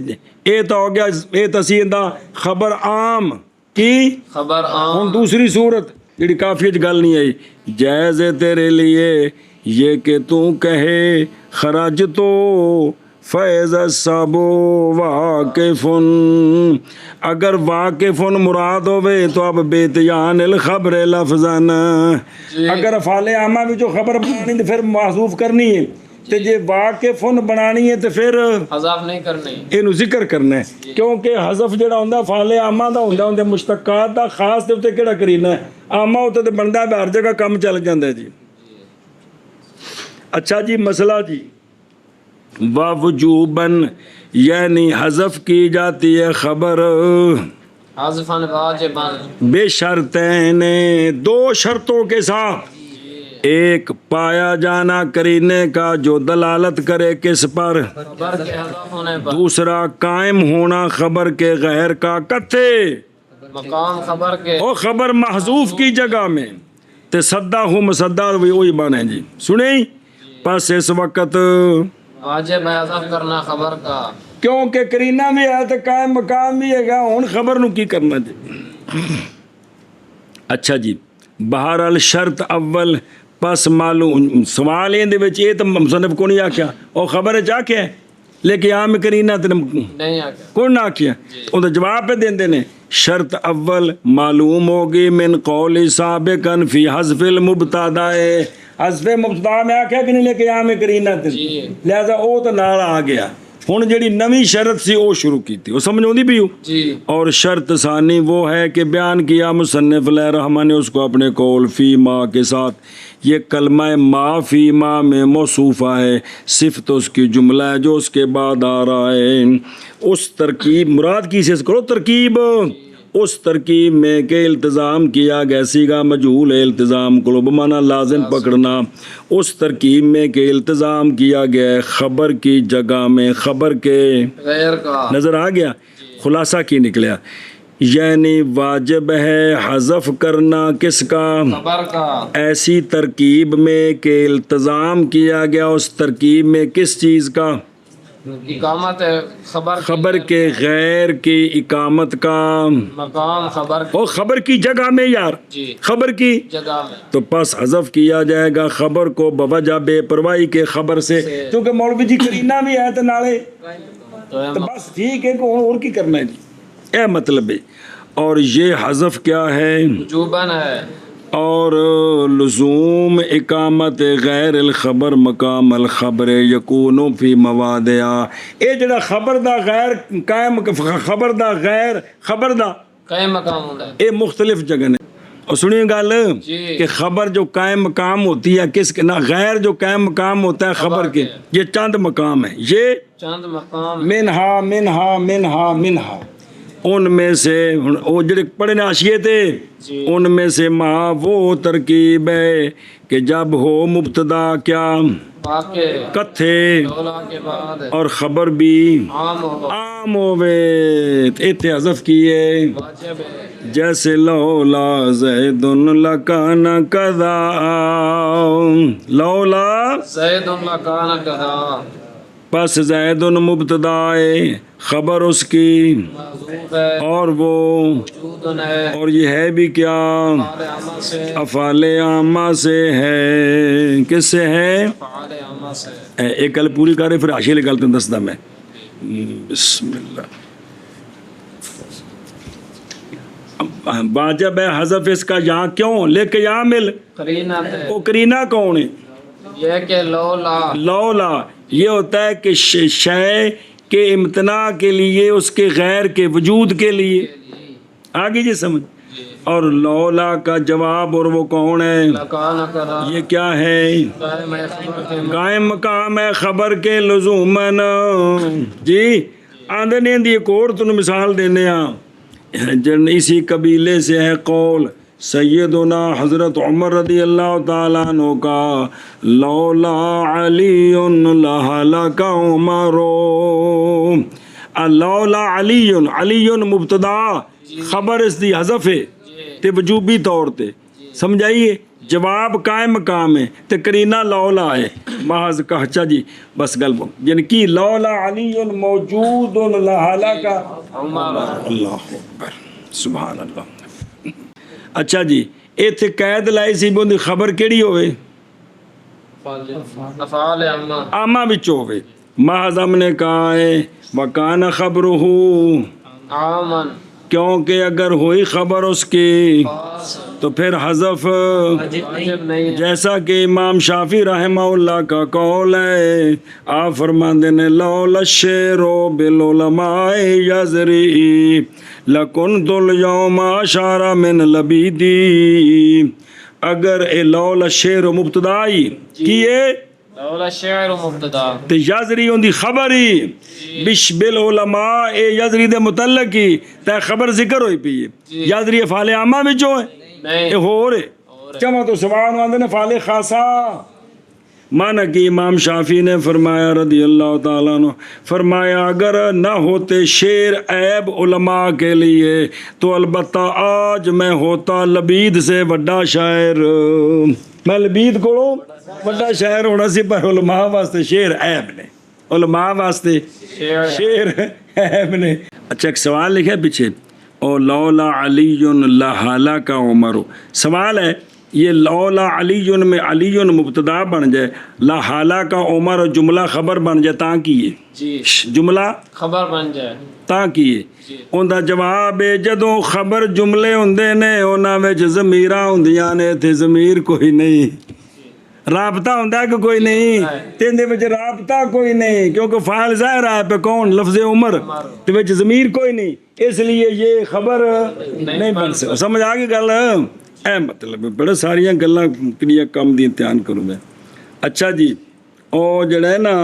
اے تو ہو گیا، اے تسیندہ خبر عام کی. خبر عام ہن دوسری صورت جڑی کافی گل نہیں آئی، جائز ہے تیرے لیے یہ کہ تو کہے خراج تو فیض الصاب واقف، اگر واقف مراد ہوئے تو اب بیتیان الخبر لفظاً. اگر افعال عامہ بھی جو خبر بنانی تو پھر محذوف کرنی ہے، تے جے واقف بنانی ہے تو پھر حذف نہیں کرنی. اینو ذکر کرنا ہے، کیونکہ حذف جڑا ہوندا افعال عامہ دا ہوندا ہوندے مشتقات دا خاص دے تے کیڑا کرینہ ہے، عامہ ہوتا تے بندہ ہر جگہ کم چل جاندا ہے جی. اچھا جی مسئلہ جی، ووجوباً یعنی حذف کی جاتی ہے خبر حذفاً واجباً بے شرطین، دو شرطوں کے ساتھ. ایک پایا جانا قرینے کا جو دلالت کرے کس پر؟ خبر کے حذف ہونے پر. دوسرا قائم ہونا خبر کے غیر کا کتھے مقام خبر کے او خبر محذوف کی جگہ میں تے صدا ہو مصدا وہی بانے جی. سنیں پس اس وقت واجب ہے حذف کرنا خبر کا، کیونکہ قرینہ بھی ہے تو قائم مقام بھی ہے گا، ہن خبر نو کی کرنا جی. اچھا جی، بہرحال شرط اول پس معلوم سوال یہ وچ یہ تو مصنف کو نہیں آکھیا او خبر چ آکھیا لیکن عام قرینہ تے نہیں آگے کوئی نہ آکھیا، او جواب پہ دیندے نے. شرط اول معلوم ہوگی من قول سابقا فی حذف المبتدا، حذف مبتدا میں آکھیا کہ نہیں لیکن عام قرینہ تے جی لہذا او تو نال آ گیا. ہن جڑی نویں شرط سی او شروع کیتی، او سمجھ آندی بھی ہو. جی اور شرط ثانی وہ ہے کہ بیان کیا مصنف علیہ الرحمٰن نے اس کو اپنے قول فی ما کے ساتھ. یہ کلمہ ما فی ما میں موصوفہ ہے، صفت اس کی جملہ ہے جو اس کے بعد آ رہا ہے. اس ترکیب مراد کی سے کرو ترکیب، اس ترکیب میں کہ التزام کیا گیا سیگا مجہول ہے، التزام کو بمانا لازم پکڑنا. اس ترکیب میں کہ التزام کیا گیا ہے خبر کی جگہ میں خبر کے غیر کا. نظر آ گیا. خلاصہ کی نکلیا یعنی واجب ہے حذف کرنا کس کا؟ خبر کا. ایسی ترکیب میں کہ التزام کیا گیا اس ترکیب میں کس چیز کا؟ اقامت ہے خبر خبر کے غیر کی اقامت کا. مقام خبر او خبر کی جگہ میں یار، جی خبر کی جگہ میں. تو پس حذف کیا جائے گا خبر کو بوجہ بے پرواہی کے خبر سے، کیونکہ مولوی جی قرینہ بھی ہے تو نالے تو بس ٹھیک ہے کہ اور کی کرنا ہے جی، اے مطلب ہے. اور یہ حذف کیا ہے؟ وجوباً ہے. اور لزوم اقامت غیر الخبر مقام الخبر یکون فی موادع. اے جڑا خبر دا غیر قائم خبر دا غیر خبر دا کئی مقام ہوتا ہے. اے مختلف جگہ نے. اور سنیے گل جی. کہ خبر جو قائم مقام ہوتی ہے کس کے نہ غیر جو قائم مقام ہوتا ہے خبر کے، یہ چند مقام ہے. یہ چند مقام منہا منہا منہا منہا، ان میں سے وہ جڑے پڑھے ناشیے تھے جی. ان میں سے ما وہ ترکیب ہے کہ جب ہو مبتدا کیا واقع کتھے اولا کے بعد اور خبر بھی عام ہو عام ہوئے ایتھے حذف کیے. واجب ہے. جیسے لولا زید لکان کذا، لولا زید لکان کذا، پس زید مبتدا ہے خبر اس کی محذوف ہے. اور وہ وجود ہے اور یہ ہے بھی کیا فعال عمل سے. افعال عامہ سے ہے. کس سے ہے؟ فعال عمل سے. ایک گل پوری کرے پھر حاشیے نکالتے ہیں دستا میں. بسم اللہ. واجب ہے حذف اس کا یہاں کیوں لے کے یہاں مل قرینہ ہے وہ قرینہ کون ہے؟ یہ کہ لولا لولا یہ ہوتا ہے کہ شے کے امتناع کے لیے اس کے غیر کے وجود کے لیے. آگے جی سمجھ. اور لولا کا جواب اور وہ کون ہے؟ لکان کذا، یہ کیا ہے؟ قائم ہے خبر کے قائم مقام ہے خبر کے لزومن. جی آندے نے دی ایک اور تنوں مثال دینے ہاں جن اسی قبیلے سے ہے قول سیدنا حضرت عمر رضی اللہ تعالیٰ عنہ کا لولا علی لہلک عمر، لولا علی، علی مبتدا خبر اس دی حذف ہے تے وجوبی طور تے سمجھائیے، جواب قائم مقام ہے تے کرینہ لولا ہے محض کہ اچھا جی بس گل یعنی کہ لولا علی موجود لہلک عمر۔ اللہ اکبر سبحان اللہ۔ اچھا جی ایتھے قید لائی سی بندی خبر کیڑی ہوئے؟ افعال عامہ عامہ وچ ہوئے، محض ہم نے کہا ہے وکان خبرہ، عامن، کیونکہ اگر ہوئی خبر اس کی تو پھر حذف واجب نہیں ہے۔ جیسا کہ امام شافعی رحمہ اللہ کا قول ہے، آپ فرماندے نے لولا الشعر بالعلماء یزری لکنت اليوم اشار من لبیدی، اگر اے لولا الشعر مبتدائی کیے لولا الشعر مبتدا تے یزری ہوں دی خبری بش بالعلماء اے یزری دے متعلق ہی تے خبر ذکر ہوئی پی ہے، یزری افعال عامہ وچوں ہے نہیں اے ہو رہے چما تو سبحان آندے نے فعال خاصا مانا کہ امام شافعی نے فرمایا رضی اللہ تعالیٰ عنہ، فرمایا اگر نہ ہوتے شعر عیب علماء کے لیے تو البتہ آج میں ہوتا لبید سے بڑا شاعر، میں لبید کو بڑا شاعر ہونا سی، پر علماء واسطے شعر عیب نے، علماء واسطے شعر عیب نے۔ اچھا ایک سوال لکھا ہے پیچھے، او لولا علی لہلک عمر، سوال ہے یہ لولا علی میں علی مبتدا بن جائے لہلک عمر جملہ خبر بن جائے تاں کیے جی جملہ خبر بن جائے تاں کیے ان دا جواب ہے جدوں خبر جملے ہوندے نے انہاں وچ ضمیراں ہوندیاں نے تے ضمیر کوئی نہیں، رابطہ ہوندہ کہ کوئی نہیں، تین دے وچ رابطہ کوئی نہیں کیونکہ فاعل ظاہر ہے پہ کون لفظ عمر تے وچ ضمیر کوئی نہیں، اس لیے یہ خبر نہیں بن سکتا۔ سمجھ آ گئی گل؟ اے مطلب بڑے ساریاں گلاں کڑیاں کم دی امتحان کروں میں۔ اچھا جی او جڑا ہے نا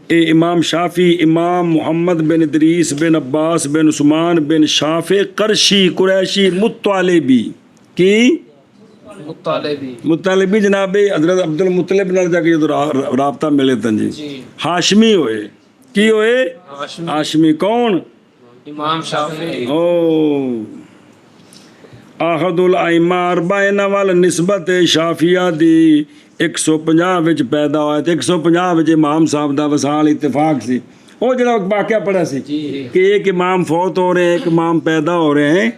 اے امام شافعی امام محمد بن ادریس بن عباس بن عثمان بن شافع قرشی قریشی مطالبی کی مطالبی جناب حضرت عبد المطلب نال جا کے جدو رابطہ ملے تن جی ہاشمی ہوئے، کی ہوئے؟ ہاشمی کون؟ امام شافعی۔ او احد الائمہ اربعین وال نسبت شافعیہ دی 150 وچ پیدا ہویا تے 150 وچ امام صاحب دا وصال اتفاق سی، وہ جڑا واقعہ پڑھا سی کہ ایک امام فوت ہو رہے ہیں ایک امام پیدا ہو رہے ہیں،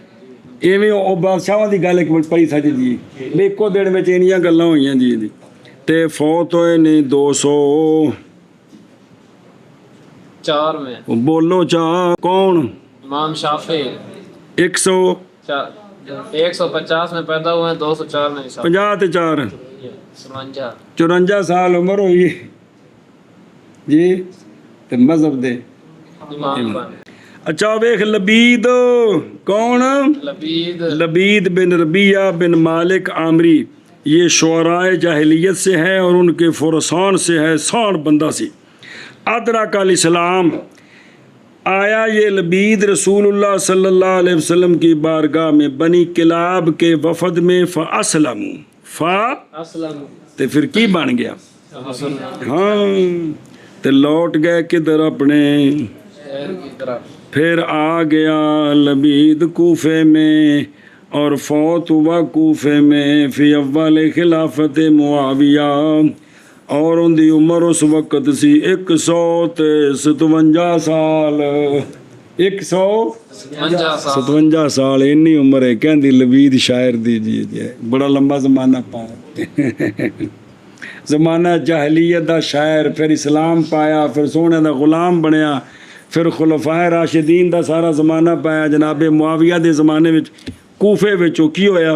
ایویں او بادشاہاں دی گل ایک پڑھی ساڈی جی بھی اکو دن وچ انیاں گلاں ہوئیاں جی تے فوت ہوئے نے 204 میں بولو چاہ کون؟ امام شافعی 150 میں پیدا ہوئے ہیں، 204 میں 50 تے 4 54 سال عمر ہوئی جی تے مذہب دے امام بن اچھا ویکھ لبید کون؟ لبید بن ربیعہ بن مالک عامری، یہ شعراء جاہلیت سے ہے اور ان کے فرسان سے ہے، سان بندہ سی، ادرک الاسلام، آیا یہ لبید رسول اللہ صلی اللہ علیہ وسلم کی بارگاہ میں بنی کلاب کے وفد میں تے پھر کی بن گیا؟ ہاں تے لوٹ گئے کدھر اپنے، پھر آ گیا لبید کوفے میں اور فوت ہوا کوفے میں فی اول خلافت معاویہ، اور ان دی عمر اس وقت سی 157 سال، 157 سال انی عمر ہے کہندی لبید شاعر دی جی بڑا لمبا زمانہ پایا زمانہ جاہلیت دا شاعر، پھر اسلام پایا، پھر سونے دا غلام بنیا، پھر خلفائے راشدین دا سارا زمانہ پایا، جناب معاویہ دے زمانے وچ کوفے وچوں کی ہویا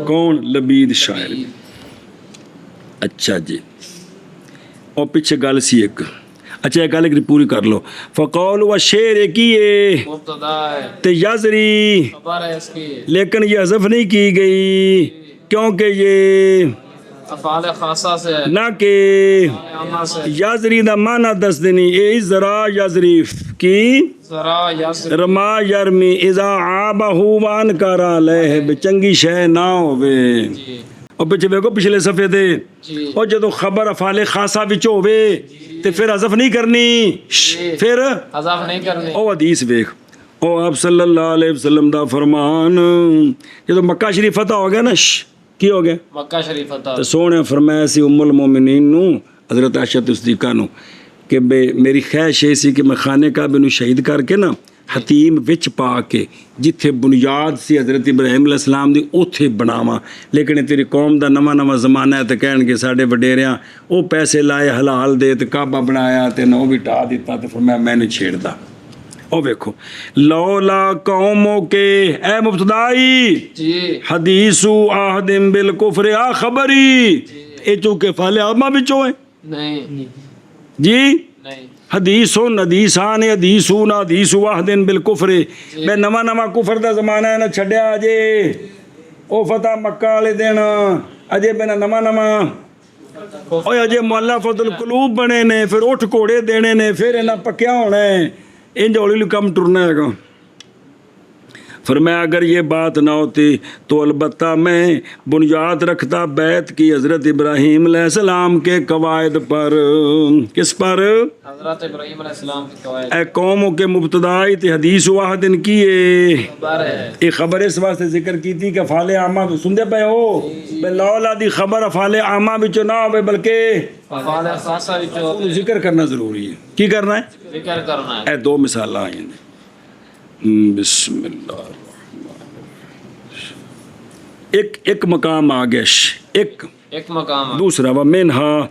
کون؟ لبید شاعر۔ اچھا جی اور پیچھے گل سی ایک، اچھا ایک گل ایک پوری کر لو، فقول و شعر کیے تے یزری خبر ہے اس کی، لیکن یہ حذف نہیں کی گئی کیونکہ یہ افعال خاصہ سے ہے، نہ کہ عامہ سے، یزری دا معنی دس دینی اے ذرا یزریف کی ذرا یسر، رما یرمی اذا عابہ وان کرا لہ چنگی شے نہ ہوے. جی اور پیچھے دیکھو پچھلے صفحے دے جی اور جدو خبر افعال خاصہ وچ ہوے تے پھر حذف نہیں کرنی، پھر حذف نہیں کرنی. او حدیث ویکھ او آپ صلی اللہ علیہ وسلم دا فرمان جدو مکہ شریف فتح ہو گیا نا کی ہو گیا مکہ شریف فتح، تو سونے فرمایا سی ام المومنین نو حضرت عائشہ صدیقہ نو کہ میری خواہش یہ سی کہ میں خانے کعبے نو شہید کر کے نا حتیم وچ پا کے جتھے بنیاد سی حضرت ابراہیم علیہ السلام دی اوتھے بناواں. لیکن تیری قوم دا نواں زمانہ ہے تے کہن گے ساڈے وڈیریاں او پیسے لائے حلال دے تے کعبہ بنایا تے نہ بھی ٹا دیتا تے فرمایا میں نہیں چھیڑدا. او ویکھو لولا قوموں کے اے مبتدائی جی حدیث عہد بالکفر آ خبری اے چونکہ فعل عامہ وچوں ہے نہیں جی نہیں، حدیثن حدیثان حدیثون حدیث عہد بالکفر میں نواں کفر دا زمانہ ہے نہ چھڈیا جے او فتح مکہ والے دن اجے میں نواں اوے اجے مؤلفۃ القلوب بنے نے پھر اٹھ کوڑے دینے نے پھر انہاں پکیا ہونا ہے انج ہولی کم ٹرنا ہے گا. فرمایا اگر یہ بات نہ ہوتی تو البتہ میں بنیاد رکھتا بیت کی حضرت ابراہیم علیہ السلام کے قواعد پر. کس پر؟ حضرت ابراہیم علیہ السلام کی قواعد. اے قوموں کے مبتدائی تے حدیث واحد ان کی خبر ہے، یہ خبر اس واسطے ذکر کی تھی کہ افعال عامہ سندے پے ہو بے لولا دی خبر افعال عامہ وچ نہ ہوے بلکہ افعال خاصہ وچوں ذکر کرنا ضروری ہے. کی کرنا ہے؟ ذکر کرنا ہے. اے دو مثالاں آئی ہیں. بسم اللہ ایک مقام آگش ایک مقام ہے. دوسرا و منہا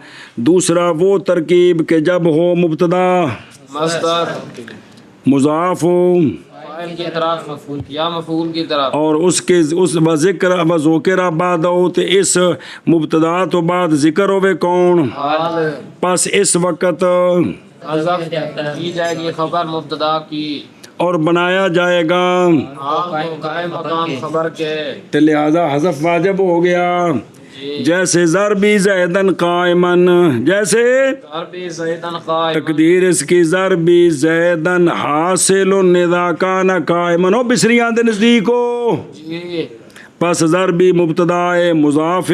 دوسرا وہ ترکیب کہ جب ہو مبتدا مصدر مضاف ہو فاعل کی طرف یا مفعول کی طرف اور اس کے اس ذکر و ذکر بعد ہو تو اس مبتدا تو بعد ذکر ہوئے کون حال پس اس وقت حذف کی جائے گی خبر مبتدا کی اور بنایا جائے گا حال کو قائم مقام خبر کے. تو لہذا حذف واجب ہو گیا. جیسے ضربی زیدن قائمن جیسے ضربی زیدن قائم تقدیر اس کی ضربی زیدن حاصل اذا کان قائمن ہو بصریاں دے نزدیک ہو. جی پس ضربی مبتدا مضاف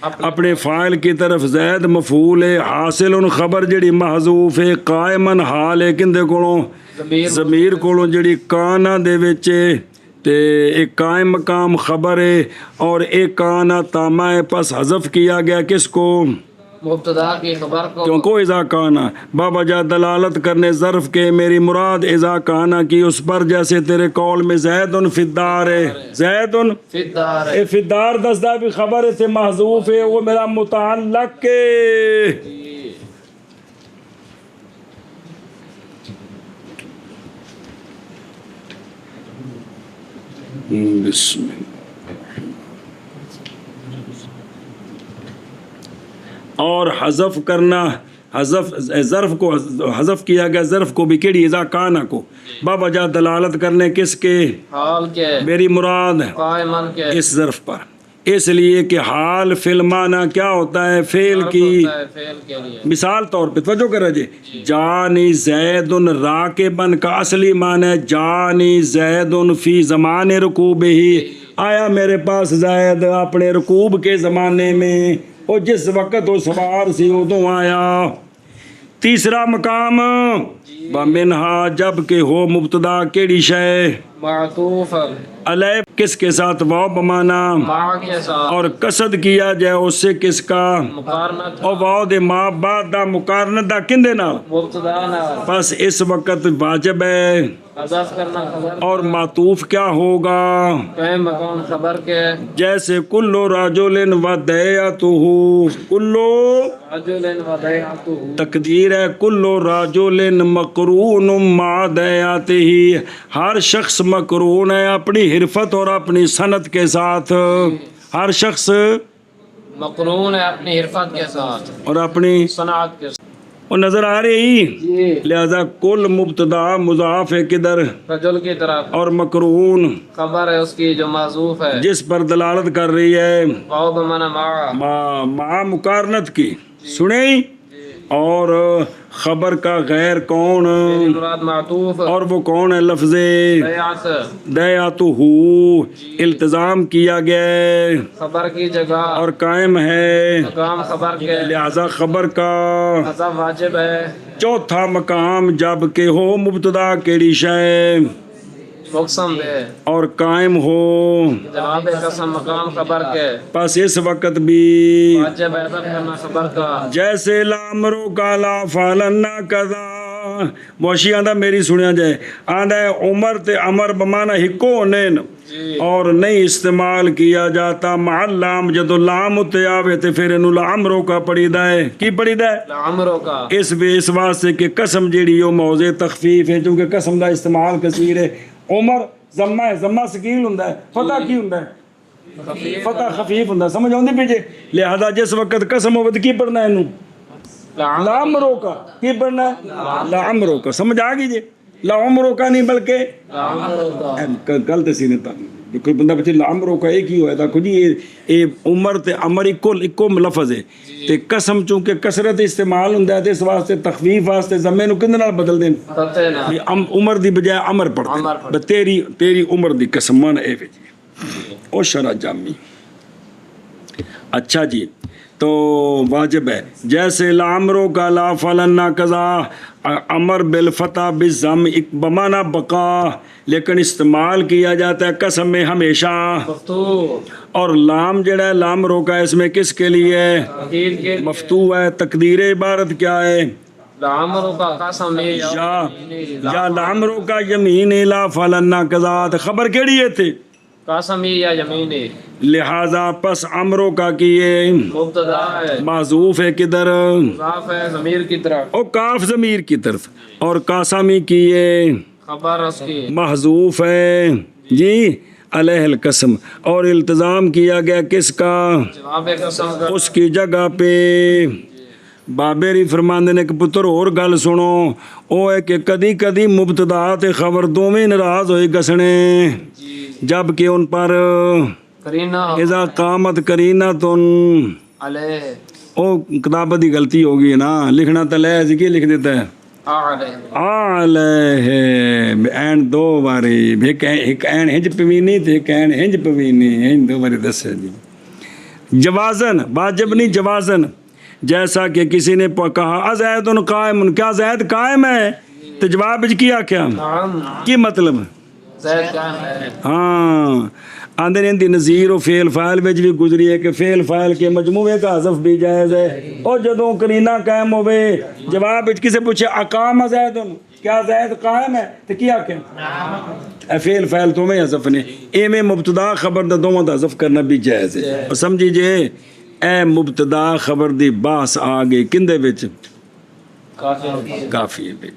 اپنے فاعل کی طرف زید مفعول حاصل خبر جڑی محذوف ہے قائمن حال ہے کندے کولوں ضمیر کولوں جڑی کانا دے وچ تے ایک قائم مقام خبر ہے اور ایک کانا تامہ ہے. پس حذف کیا گیا کس کو مبتدا کی خبر کو کیونکہ اذا کانا بابجا دلالت کرنے ظرف کے میری مراد اذا کانا کی اس پر جیسے تیرے قول میں زیدن فی الدار ہے زیدن فی الدار ہے. اے فی الدار دسدہ بھی خبر ہے تھے محذوف ہے وہ میرا متعلق ہے. بسم اللہ اور حذف کرنا حذف ظرف کو حذف کیا گیا ظرف کو بھی کیڑی اذا کانا کو بابجا دلالت کرنے کس کے حال کے میری مراد قائمن کے اس ظرف پر اس لیے کہ حال فی المعنی کیا ہوتا ہے فعل کی فعل کے لیے. مثال طور پہ توجہ کر رہے جانی زیدن راکبن کا اصلی معنی ہے جانی زیدن فی زمان رکوب ہی آیا میرے پاس زید اپنے رکوب کے زمانے میں اور جس وقت وہ سوار سی ادوں آیا. تیسرا مقام بمنہا جب کہ ہو مبتدا کیڑی شے معطوف علیہ کس کے ساتھ واو بمانا مع کے ساتھ اور قصد کیا جائے اس سے کس کا مقارنت اور واو دے ما بعد دا مقارنت دا کندے نال مبتدا نہ بس اس وقت واجب ہے حذف کرنا خبر اور معطوف کیا ہوگا قائم مقام خبر کے جیسے کلو راجولن ودیعتہ کلو رجل ودیعتہ تقدیر ہے کلو راجولن مقرون مع دیعتہ ہر شخص مقرون ہے اپنی حرفت اور اپنی صنعت کے ساتھ ہر شخص مقرون ہے اپنی حرفت کے ساتھ اور اپنی صنعت کے ساتھ. وہ نظر آ رہی جی لہذا کل مبتدا مضاف ہے کدھر رجل کی طرف اور مقرون خبر ہے اس کی جو معذوف ہے جس پر دلالت کر رہی ہے واو بمعنی مع مع مقارنت کی سنیں اور خبر کا غیر کون مراد معطوف اور وہ کون ہے لفظ بیعت دیاتہ التزام کیا گیا ہے خبر کی جگہ اور قائم ہے مقام خبر کے لہذا خبر کا قضا واجب ہے چوتھا مقام جب کہ ہو مبتدا کیڑی شے مقسم بے اور قائم ہو جواب قسم مقام خبر کے پس اس وقت بھی واجب ہے ادا کرنا خبر کا جیسے لامرو کا لا فالنا کذا موشی آندا میری سنیا جائے آندا ہے عمر تے امر بمانا ہکو نین اور نہیں استعمال کیا جاتا مع لام جدو لام تے آوے تے پھر انو لامرو کا پڑی دا ہے کی پڑی دا ہے عمروں کا اس واسطے کہ قسم جیڑی وہ موضع تخفیف ہے چونکہ قسم دا استعمال کثیر ہے عمر ضمہ ہے ضمہ ثقیل ہوندا ہے فتح کی ہوندا ہے فتح خفیف ہوندا سمجھ آوندی پئی جے لہذا جس وقت قسم ہوے تے کی پڑھنا ہے اینو لامرو کا کی پڑھنا ہے لامرو کا سمجھ آ گئی جی لامرو کا نہیں بلکہ گل تے سینے تا کوئی بندہ بچے لامرو کا ایک ہی ہویا تھا کچھ یہ عمر تے امر اکو لفظ ہے تے قسم چونکہ کثرت استعمال ہوندا ہے تے اس واسطے تخفیف واسطے ضمے نو کندے نال بدل دین عمر دی بجائے امر پڑھ دے تیری عمر دی قسم مان اے جی او شرع جامی اچھا جی تو واجب ہے جیسے لامرو کا لا فلنا قضا امر بالفتح بالضم بمانا بقا لیکن استعمال کیا جاتا ہے قسم میں ہمیشہ اور لام جڑا ہے لام روکا ہے اس میں کس کے لیے مفتوح ہے تقدیر عبارت کیا ہے لامرو کا قسم یا لام روکا یمین لا فلنا قضا خبر کیڑی ہے تھے قاسمی یا یمینی لہذا پس امرو کا کیے مبتدا ہے معذوف ہے کدھر مضاف ہے ضمیر کی طرف او کاف ضمیر کی طرف اور قاسمی کیے خبر اس کی محذوف ہے جی علیہ القسم اور التزام کیا گیا کس کا جواب قسم کا اس کی جگہ پہ بابری فرماندے نے کہ پتر اور گل سنو او ہے کہ کدی کدی مبتدا تے خبر دوویں ناراض ہوئی گسنے جب کہ ان پر کرینہ اذا قامت کرینتن علیہ او کتابت دی غلطی ہوگی نا لکھنا تو لے کی لکھ دیتا ہے علیہ این دو باری ایک این ہنج پوینی تے ایک این ہنج پوینی این دو باری دسے جی جوازن واجب نہیں جوازن جیسا کہ کسی نے کہا ازید قائم کیا زید قائم ہے تو جواب کیا کیا کی مطلب زید قائم ہے ہاں آندے نے دی نظیر و فعل فاعل وچ بھی گزری ہے کہ فعل فاعل کے مجموعے کا حذف بھی جائز ہے اور جدوں کرینہ قائم ہوے جواب وچ کسے پوچھے اقام زید کیا زید قائم ہے تو کیا اے فعل فاعل تو میں حذف نے ایویں مبتدا خبر دا دوواں دا حذف کرنا بھی جائز ہے اور سمجھی جے اے مبتدا خبر دی باس آ گئی کندے وچ کافی ہے